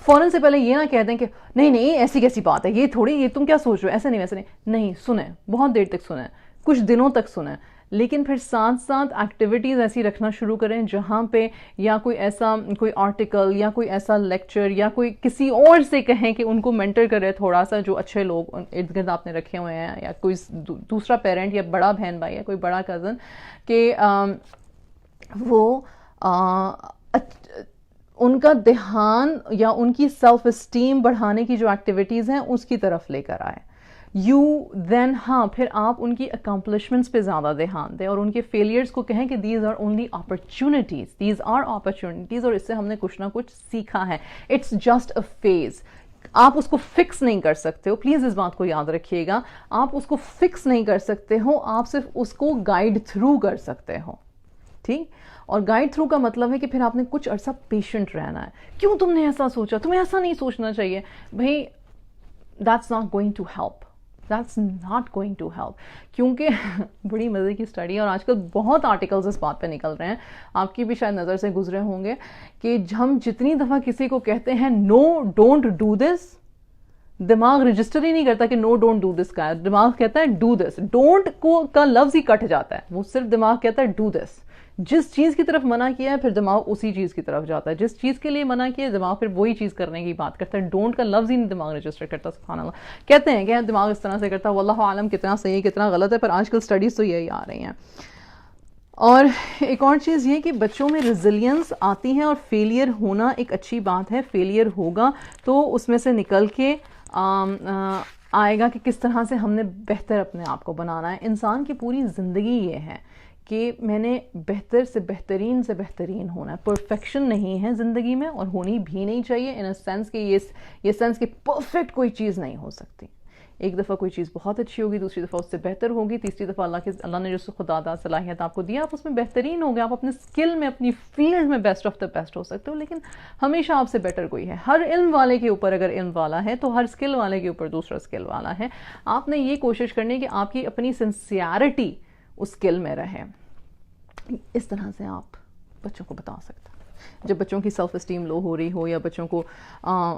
فوراً سے پہلے یہ نہ کہہ دیں کہ نہیں ایسی کیسی بات ہے, یہ تھوڑی, یہ تم کیا سوچ رہے ہو, ایسے نہیں, سنیں, بہت دیر تک سنیں, کچھ دنوں تک سنیں, لیکن پھر ساتھ ساتھ ایکٹیویٹیز ایسی رکھنا شروع کریں جہاں پہ یا کوئی آرٹیکل یا کوئی ایسا لیکچر یا کوئی کسی اور سے کہیں کہ ان کو مینٹر کرے تھوڑا سا, جو اچھے لوگ ارد گرد آپ نے رکھے ہوئے ہیں, یا کوئی دوسرا پیرنٹ یا بڑا بہن بھائی یا کوئی بڑا کزن, کہ وہ ان کا دھیان یا ان کی سیلف اسٹیم بڑھانے کی جو ایکٹیویٹیز ہیں اس کی طرف لے کر آئے. پھر آپ ان کی اکمپلشمنٹس پہ زیادہ دھیان دیں اور ان کے فیلئرس کو کہیں کہ دیز آر اونلی اپرچونیٹیز, اور اس سے ہم نے کچھ نہ کچھ سیکھا ہے, اٹس جسٹ اے فیز. آپ اس کو فکس نہیں کر سکتے ہو, پلیز اس بات کو یاد رکھیے گا, آپ اس کو فکس نہیں کر سکتے ہو, آپ صرف اس کو گائیڈ تھرو کر سکتے ہو, ٹھیک. اور گائیڈ تھرو کا مطلب ہے کہ پھر آپ نے کچھ عرصہ پیشنٹ رہنا ہے. کیوں تم نے ایسا سوچا, تمہیں ایسا نہیں سوچنا چاہیے, بھائی that's not going to help. کیونکہ بڑی مزے کی اسٹڈی ہے, اور آج کل بہت آرٹیکلز اس بات پہ نکل رہے ہیں, آپ کی بھی شاید نظر سے گزرے ہوں گے, کہ ہم جتنی دفعہ کسی کو کہتے ہیں نو ڈونٹ ڈو دس, دماغ رجسٹر ہی نہیں کرتا کہ نو ڈونٹ ڈو دس کا ہے, دماغ کہتا ہے ڈو دس, ڈونٹ کا لفظ ہی کٹ جاتا ہے, وہ صرف دماغ کہتا ہے ڈو دس. جس چیز کی طرف منع کیا ہے پھر دماغ اسی چیز کی طرف جاتا ہے, جس چیز کے لیے منع کیا ہے دماغ پھر وہی چیز کرنے کی بات کرتا ہے. ڈونٹ کا لفظ ہی نہیں دماغ رجسٹر کرتا. سبحان اللہ. کہتے ہیں کہ دماغ اس طرح سے کرتا ہے, واللہ عالم کتنا صحیح کتنا غلط ہے, پر آج کل سٹڈیز تو یہی آ رہی ہیں. اور ایک اور چیز یہ کہ بچوں میں ریزیلینس آتی ہے, اور فیلئر ہونا ایک اچھی بات ہے. فیلئر ہوگا تو اس میں سے نکل کے آئے گا کہ کس طرح سے ہم نے بہتر اپنے آپ کو بنانا ہے. انسان کی پوری زندگی یہ ہے کہ میں نے بہتر سے بہترین ہونا ہے. پرفیکشن نہیں ہے زندگی میں, اور ہونی بھی نہیں چاہیے, ان اے سینس کہ یہ سینس کہ پرفیکٹ کوئی چیز نہیں ہو سکتی. ایک دفعہ کوئی چیز بہت اچھی ہوگی, دوسری دفعہ اس سے بہتر ہوگی, تیسری دفعہ اللہ نے جو خدا دا صلاحیت آپ کو دیا آپ اس میں بہترین ہو گئے, آپ اپنے اسکل میں اپنی فیلڈ میں بیسٹ آف دا بیسٹ ہو سکتے ہو. لیکن ہمیشہ آپ سے بیٹر کوئی ہے. ہر علم والے کے اوپر اگر علم والا ہے تو ہر اسکل والے کے اوپر دوسرا اسکل والا ہے. آپ نے یہ کوشش کرنی کہ آپ کی اپنی سنسیئرٹی اس اسکل میں رہے. اس طرح سے آپ بچوں کو بتا سکتے ہیں. جب بچوں کی سیلف اسٹیم لو ہو رہی ہو, یا بچوں کو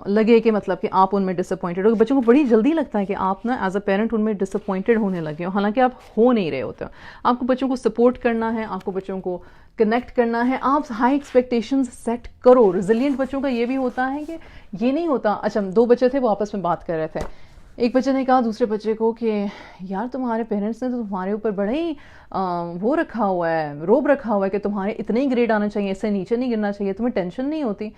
لگے کہ مطلب کہ آپ ان میں ڈس اپوائنٹڈ ہو, بچوں کو بڑی جلدی لگتا ہے کہ آپ نا ایز اے پیرنٹ ان میں ڈس اپوائنٹڈ ہونے لگے ہو, حالانکہ آپ ہو نہیں رہے ہوتے. آپ کو بچوں کو سپورٹ کرنا ہے, آپ کو بچوں کو کنیکٹ کرنا ہے. آپ ہائی ایکسپیکٹیشنز سیٹ کرو. ریزیلینٹ بچوں کا یہ بھی ہوتا ہے کہ یہ نہیں ہوتا, اچھا 2 بچے تھے وہ آپس میں بات کر رہے تھے, ایک بچے نے کہا دوسرے بچے کو کہ یار تمہارے پیرنٹس نے تو تمہارے اوپر بڑا ہی وہ رکھا ہوا ہے، روب رکھا ہوا ہے کہ تمہارے اتنے ہی گریڈ آنا چاہیے، اس سے نیچے نہیں گرنا چاہیے، تمہیں ٹینشن نہیں ہوتی؟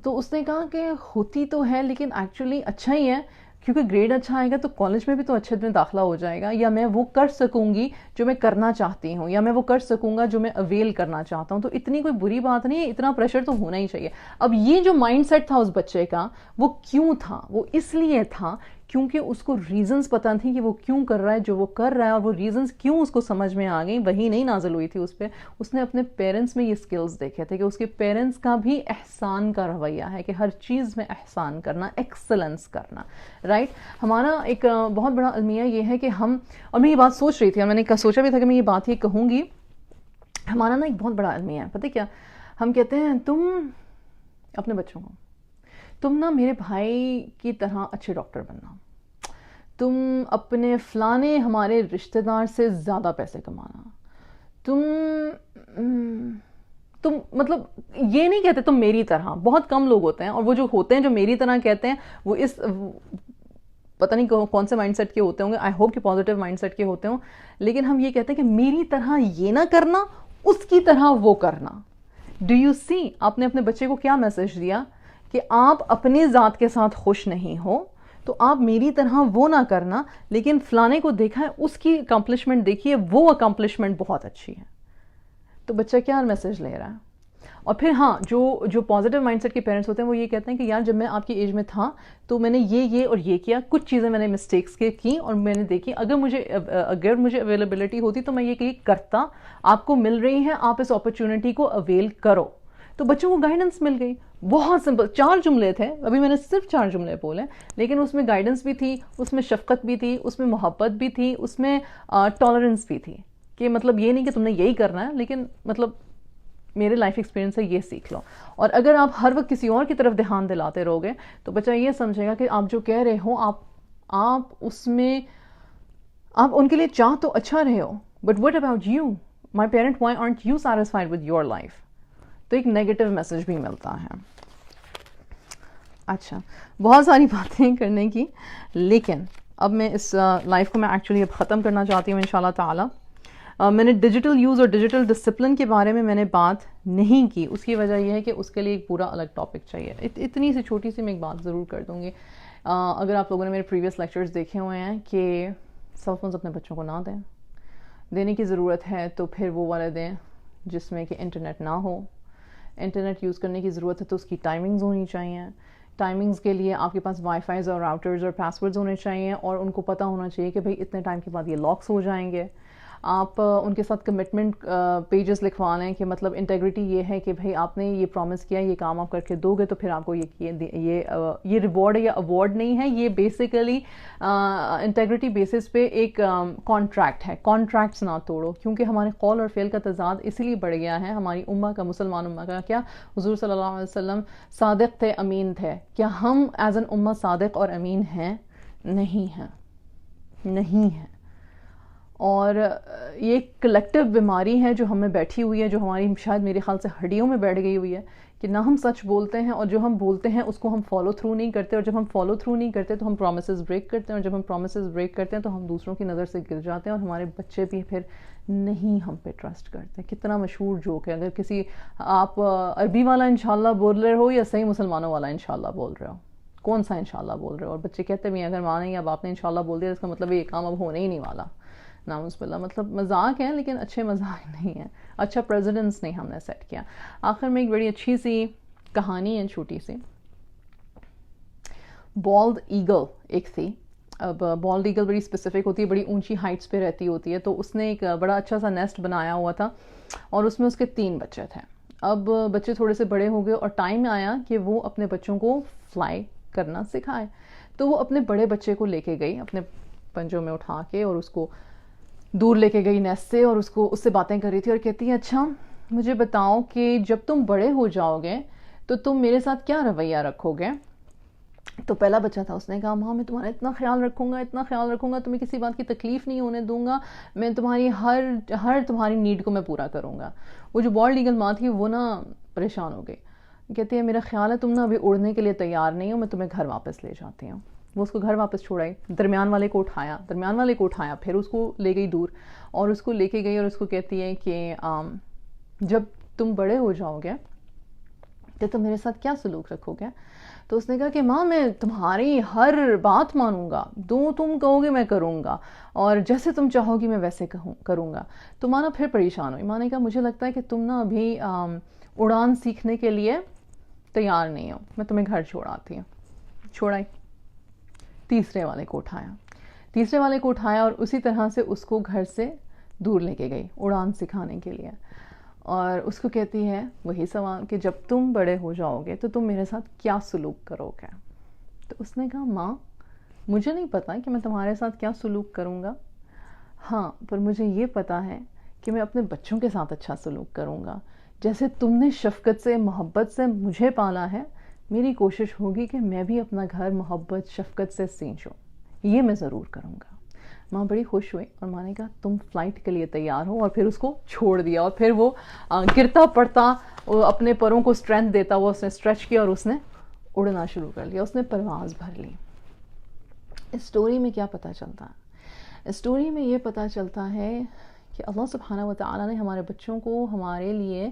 تو اس نے کہا کہ ہوتی تو ہے لیکن ایکچولی اچھا ہی ہے، کیونکہ گریڈ اچھا آئے گا تو کالج میں بھی تو اچھے میں داخلہ ہو جائے گا، یا میں وہ کر سکوں گی جو میں کرنا چاہتی ہوں، یا میں وہ کر سکوں گا جو میں اویل کرنا چاہتا ہوں، تو اتنی کوئی بری بات نہیں ہے، اتنا پریشر تو ہونا ہی چاہیے۔ اب یہ جو مائنڈ سیٹ تھا اس بچے کا، وہ کیوں تھا؟ وہ اس لیے تھا کیونکہ اس کو ریزنز پتہ تھی کہ وہ کیوں کر رہا ہے جو وہ کر رہا ہے، اور وہ ریزنز کیوں اس کو سمجھ میں آ گئی، وہی نہیں نازل ہوئی تھی اس پہ۔ اس نے اپنے پیرنٹس میں یہ سکلز دیکھے تھے کہ اس کے پیرنٹس کا بھی احسان کا رویہ ہے، کہ ہر چیز میں احسان کرنا، ایکسلنس کرنا، رائٹ؟ ہمارا ایک بہت بڑا المیہ یہ ہے کہ ہم، اور میں یہ بات سوچ رہی تھی اور میں نے سوچا بھی تھا کہ میں یہ بات یہ کہوں گی، ہمارا نا ایک بہت بڑا المیہ ہے، پتہ کیا؟ ہم کہتے ہیں تم اپنے بچوں کو، تم نا میرے بھائی کی طرح اچھے ڈاکٹر بننا، تم اپنے فلانے ہمارے رشتہ دار سے زیادہ پیسے کمانا، تم مطلب یہ نہیں کہتے تم میری طرح، بہت کم لوگ ہوتے ہیں، اور وہ جو ہوتے ہیں جو میری طرح کہتے ہیں وہ اس پتہ نہیں کون سے مائنڈ سیٹ کے ہوتے ہوں گے، آئی ہوپ کہ پازیٹیو مائنڈ سیٹ کے ہوتے ہوں، لیکن ہم یہ کہتے ہیں کہ میری طرح یہ نہ کرنا، اس کی طرح وہ کرنا۔ ڈو یو سی آپ نے اپنے بچے کو کیا میسج دیا کہ آپ اپنی ذات کے ساتھ خوش نہیں ہو تو آپ میری طرح وہ نہ کرنا، لیکن فلانے کو دیکھا ہے اس کی اکمپلشمنٹ دیکھیے، وہ اکمپلشمنٹ بہت اچھی ہے۔ تو بچہ کیا میسج لے رہا ہے؟ اور پھر ہاں جو پازیٹیو مائنڈ سیٹ کے پیرنٹس ہوتے ہیں وہ یہ کہتے ہیں کہ یار جب میں آپ کی ایج میں تھا تو میں نے یہ اور یہ کیا، کچھ چیزیں میں نے مسٹیکس کی اور میں نے دیکھی، اگر مجھے اویلیبلٹی ہوتی تو میں یہ کرتا، آپ کو مل رہی ہے، آپ اس اپرچونٹی کو اویل کرو۔ تو بچوں کو گائیڈنس مل گئی، بہت سمپل 4 جملے تھے، ابھی میں نے صرف 4 جملے بولے، لیکن اس میں گائیڈنس بھی تھی، اس میں شفقت بھی تھی، اس میں محبت بھی تھی، اس میں ٹالرنس بھی تھی، کہ مطلب یہ نہیں کہ تم نے یہی کرنا ہے، لیکن مطلب میرے لائف ایکسپیرینس سے یہ سیکھ لو۔ اور اگر آپ ہر وقت کسی اور کی طرف دھیان دلاتے رہو گے تو بچہ یہ سمجھے گا کہ آپ جو کہہ رہے ہو آپ اس میں آپ ان کے لیے چاہ تو اچھا رہے ہو، but what about you my parent, why aren't you satisfied with your life? تو ایک نیگیٹو میسج بھی ملتا ہے۔ اچھا، بہت ساری باتیں کرنے کی، لیکن اب میں اس لائف کو میں ایکچولی اب ختم کرنا چاہتی ہوں انشاءاللہ تعالی۔ میں نے ڈیجیٹل یوز اور ڈیجیٹل ڈسپلن کے بارے میں نے بات نہیں کی، اس کی وجہ یہ ہے کہ اس کے لیے ایک پورا الگ ٹاپک چاہیے۔ اتنی سی چھوٹی سی میں ایک بات ضرور کر دوں گی، اگر آپ لوگوں نے میرے پریویس لیکچرز دیکھے ہوئے ہیں کہ سیل فونز اپنے بچوں کو نہ دیں، دینے کی ضرورت ہے تو پھر وہ والے دیں جس میں کہ انٹرنیٹ نہ ہو۔ انٹرنیٹ یوز کرنے کی ضرورت ہے تو اس کی ٹائمنگز ہونی چاہیے، ٹائمنگز کے لیے آپ کے پاس وائی فائیز اور راؤٹرز اور پاسورڈز ہونے چاہیے، اور ان کو پتہ ہونا چاہیے کہ بھئی اتنے ٹائم کے بعد یہ لاکس ہو جائیں گے۔ آپ ان کے ساتھ کمٹمنٹ پیجز لکھوا لیں کہ مطلب انٹیگریٹی یہ ہے کہ بھئی آپ نے یہ پرومس کیا، یہ کام آپ کر کے دو گے تو پھر آپ کو یہ ریوارڈ یا ایوارڈ نہیں ہے، یہ بیسیکلی انٹیگریٹی بیسس پہ ایک کانٹریکٹ ہے۔ کانٹریکٹس نہ توڑو، کیونکہ ہمارے قول اور فعل کا تضاد اسی لیے بڑھ گیا ہے۔ ہماری امہ کا، مسلمان امہ کا کیا، حضور صلی اللہ علیہ وسلم صادق تھے، امین تھے، کیا ہم ایز این امہ صادق اور امین ہیں؟ نہیں ہیں، نہیں ہیں۔ اور یہ ایک کلیکٹیو بیماری ہے جو ہمیں بیٹھی ہوئی ہے، جو ہماری شاید میرے خیال سے ہڈیوں میں بیٹھ گئی ہوئی ہے، کہ نہ ہم سچ بولتے ہیں، اور جو ہم بولتے ہیں اس کو ہم فالو تھرو نہیں کرتے، اور جب ہم فالو تھرو نہیں کرتے تو ہم پرومسز بریک کرتے ہیں، اور جب ہم پرومسز بریک کرتے ہیں تو ہم دوسروں کی نظر سے گر جاتے ہیں، اور ہمارے بچے بھی پھر نہیں ہم پہ ٹرسٹ کرتے۔ کتنا مشہور جوک ہے، اگر کسی آپ عربی والا انشاءاللہ بول رہے ہو یا صحیح مسلمانوں والا انشاءاللہ بول رہے ہو، کون سا انشاءاللہ بول رہے ہو؟ اور بچے کہتے بھی ہیں اگر ماں نے یا باپ نے انشاءاللہ بول دیا اس کا مطلب یہ کام اب ہونے ہی نہیں والا، نعوذ باللہ۔ مطلب مذاق ہے لیکن اچھے مذاق نہیں ہیں، اچھا پریزیڈنس نہیں ہم نے سیٹ کیا۔ آخر میں ایک بڑی اچھی سی کہانی ہے، چھوٹی سی۔ بالڈ ایگل ایک تھی، اب بالڈ ایگل بڑی اسپیسیفک ہوتی ہے، بڑی اونچی ہائٹس پہ رہتی ہوتی ہے، تو اس نے ایک بڑا اچھا سا نیسٹ بنایا ہوا تھا، اور اس میں اس کے 3 بچے تھے۔ اب بچے تھوڑے سے بڑے ہو گئے اور ٹائم آیا کہ وہ اپنے بچوں کو فلائی کرنا سکھائے، تو وہ اپنے بڑے بچے کو لے کے گئی، اپنے پنجوں میں اٹھا کے، اور اس کو دور لے کے گئی نیسٹ سے، اور اس سے باتیں کر رہی تھی، اور کہتی ہے اچھا مجھے بتاؤ کہ جب تم بڑے ہو جاؤ گے تو تم میرے ساتھ کیا رویہ رکھو گے؟ تو پہلا بچہ تھا، اس نے کہا ماں میں تمہارا اتنا خیال رکھوں گا، اتنا خیال رکھوں گا، تمہیں کسی بات کی تکلیف نہیں ہونے دوں گا، میں تمہاری ہر تمہاری نیڈ کو میں پورا کروں گا۔ وہ جو بالڈ ایگل ماں تھی وہ نا پریشان ہو گئی، کہتی ہے میرا خیال ہے تم نا ابھی اڑنے کے لیے تیار نہیں ہو، میں تمہیں گھر واپس لے جاتی ہوں۔ وہ اس کو گھر واپس چھوڑائی, درمیان والے کو اٹھایا, پھر اس کو لے گئی دور, اور اس کو لے کے گئی اور اس کو کہتی ہے کہ جب تم بڑے ہو جاؤ گے تو تم میرے ساتھ کیا سلوک رکھو گے؟ تو اس نے کہا کہ ماں میں تمہاری ہر بات مانوں گا, جو تم کہو گے میں کروں گا, اور جیسے تم چاہو گی میں ویسے کروں گا. تو ماں نا پھر پریشان ہوئی, ماں نے کہا مجھے لگتا ہے کہ تم نا ابھی اڑان سیکھنے کے لیے تیار نہیں ہو, میں تمہیں گھر چھوڑاتی ہوں. چھوڑائی, تیسرے والے کو اٹھایا اور اسی طرح سے اس کو گھر سے دور لے کے گئی اڑان سکھانے کے لیے. اور اس کو کہتی ہے وہی سوال کہ جب تم بڑے ہو جاؤ گے تو تم میرے ساتھ کیا سلوک کرو گے؟ تو اس نے کہا ماں مجھے نہیں پتا کہ میں تمہارے ساتھ کیا سلوک کروں گا, ہاں پر مجھے یہ پتا ہے کہ میں اپنے بچوں کے ساتھ اچھا سلوک کروں گا. جیسے تم نے شفقت سے محبت سے مجھے پالا ہے, میری کوشش ہوگی کہ میں بھی اپنا گھر محبت شفقت سے سینچوں, یہ میں ضرور کروں گا. ماں بڑی خوش ہوئی اور ماں نے کہا تم فلائٹ کے لیے تیار ہو, اور پھر اس کو چھوڑ دیا. اور پھر وہ گرتا پڑتا اپنے پروں کو اسٹرینتھ دیتا ہوا اس نے اسٹریچ کیا اور اس نے اڑنا شروع کر لیا, اس نے پرواز بھر لی. اس سٹوری میں کیا پتہ چلتا ہے؟ اس سٹوری میں یہ پتہ چلتا ہے کہ اللہ سبحانہ و تعالیٰ نے ہمارے بچوں کو ہمارے لیے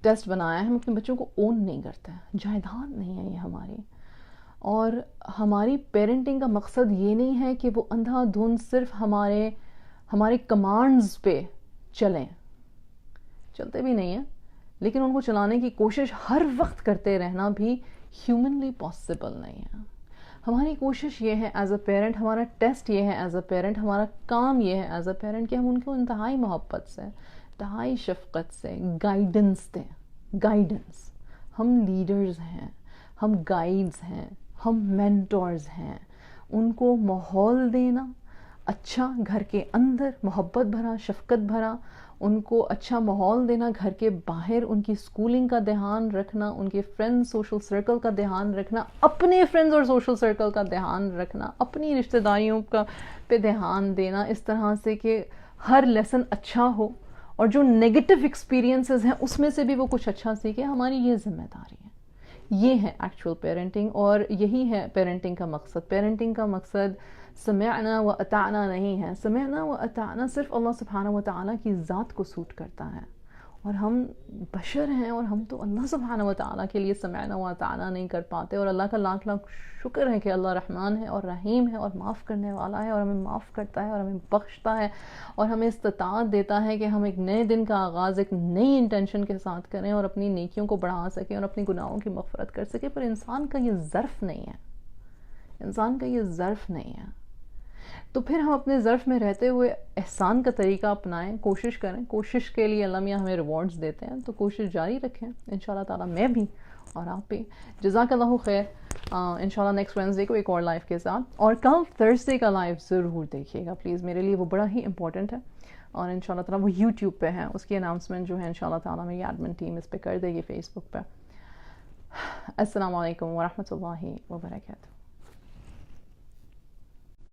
ٹیسٹ بنایا ہے. ہم اپنے بچوں کو اون نہیں کرتے, جائیداد نہیں ہے یہ ہماری. اور ہماری پیرنٹنگ کا مقصد یہ نہیں ہے کہ وہ اندھا دھند صرف ہمارے کمانڈز پہ چلتے بھی نہیں ہیں, لیکن ان کو چلانے کی کوشش ہر وقت کرتے رہنا بھی ہیومنلی پاسبل نہیں ہے. ہماری کوشش یہ ہے ایز اے پیرنٹ, ہمارا ٹیسٹ یہ ہے ایز اے پیرنٹ, ہمارا کام یہ ہے ایز اے پیرنٹ کہ ہم ان کو انتہائی محبت سے, انتہائی شفقت سے گائیڈنس دیں. گائیڈنس, ہم لیڈرز ہیں, ہم گائیڈز ہیں, ہم مینٹورز ہیں. ان کو ماحول دینا اچھا, گھر کے اندر محبت بھرا شفقت بھرا, ان کو اچھا ماحول دینا, گھر کے باہر ان کی اسکولنگ کا دھیان رکھنا, ان کے فرینڈ سوشل سرکل کا دھیان رکھنا, اپنے فرینڈز اور سوشل سرکل کا دھیان رکھنا, اپنی رشتہ داریوں کا پہ دھیان دینا, اس طرح سے کہ ہر لیسن اچھا ہو, اور جو نیگیٹو ایکسپیرینسز ہیں اس میں سے بھی وہ کچھ اچھا سیکھے. ہماری یہ ذمہ داری ہے. یہ ہے ایکچوئل پیرنٹنگ, اور یہی ہے پیرنٹنگ کا مقصد. پیرنٹنگ کا مقصد سمعنا و اطعنا نہیں ہے. سمعنا و اطعنا صرف اللہ سبحانہ و تعالیٰ کی ذات کو سوٹ کرتا ہے, اور ہم بشر ہیں, اور ہم تو اللہ سبحانہ و تعالیٰ کے لیے سمعنا و اطعنا نہیں کر پاتے. اور اللہ کا لاکھ لاکھ شکر ہے کہ اللہ رحمان ہے اور رحیم ہے اور معاف کرنے والا ہے, اور ہمیں معاف کرتا ہے اور ہمیں بخشتا ہے, اور ہمیں استطاعت دیتا ہے کہ ہم ایک نئے دن کا آغاز ایک نئی انٹینشن کے ساتھ کریں, اور اپنی نیکیوں کو بڑھا سکیں, اور اپنی گناہوں کی مغفرت کر سکیں. پر انسان کا یہ ظرف نہیں ہے, انسان کا یہ ظرف نہیں ہے. تو پھر ہم اپنے ظرف میں رہتے ہوئے احسان کا طریقہ اپنائیں, کوشش کریں. کوشش کے لیے اللہ میاں ہمیں ریوارڈز دیتے ہیں, تو کوشش جاری رکھیں انشاءاللہ تعالیٰ, میں بھی اور آپ بھی. جزاک اللہ خیر. انشاءاللہ نیکسٹ وینسڈے کو ایک اور لائف کے ساتھ, اور کل تھرسڈے کا لائف ضرور دیکھیے گا پلیز, میرے لیے وہ بڑا ہی امپورٹنٹ ہے. اور انشاءاللہ تعالیٰ وہ یوٹیوب پہ ہے, اس کی اناؤنسمنٹ جو ہے انشاءاللہ تعالیٰ میری ایڈمن ٹیم اس پہ کر دے گی, فیس بک پہ. السلام علیکم ورحمۃ اللہ وبرکاتہ.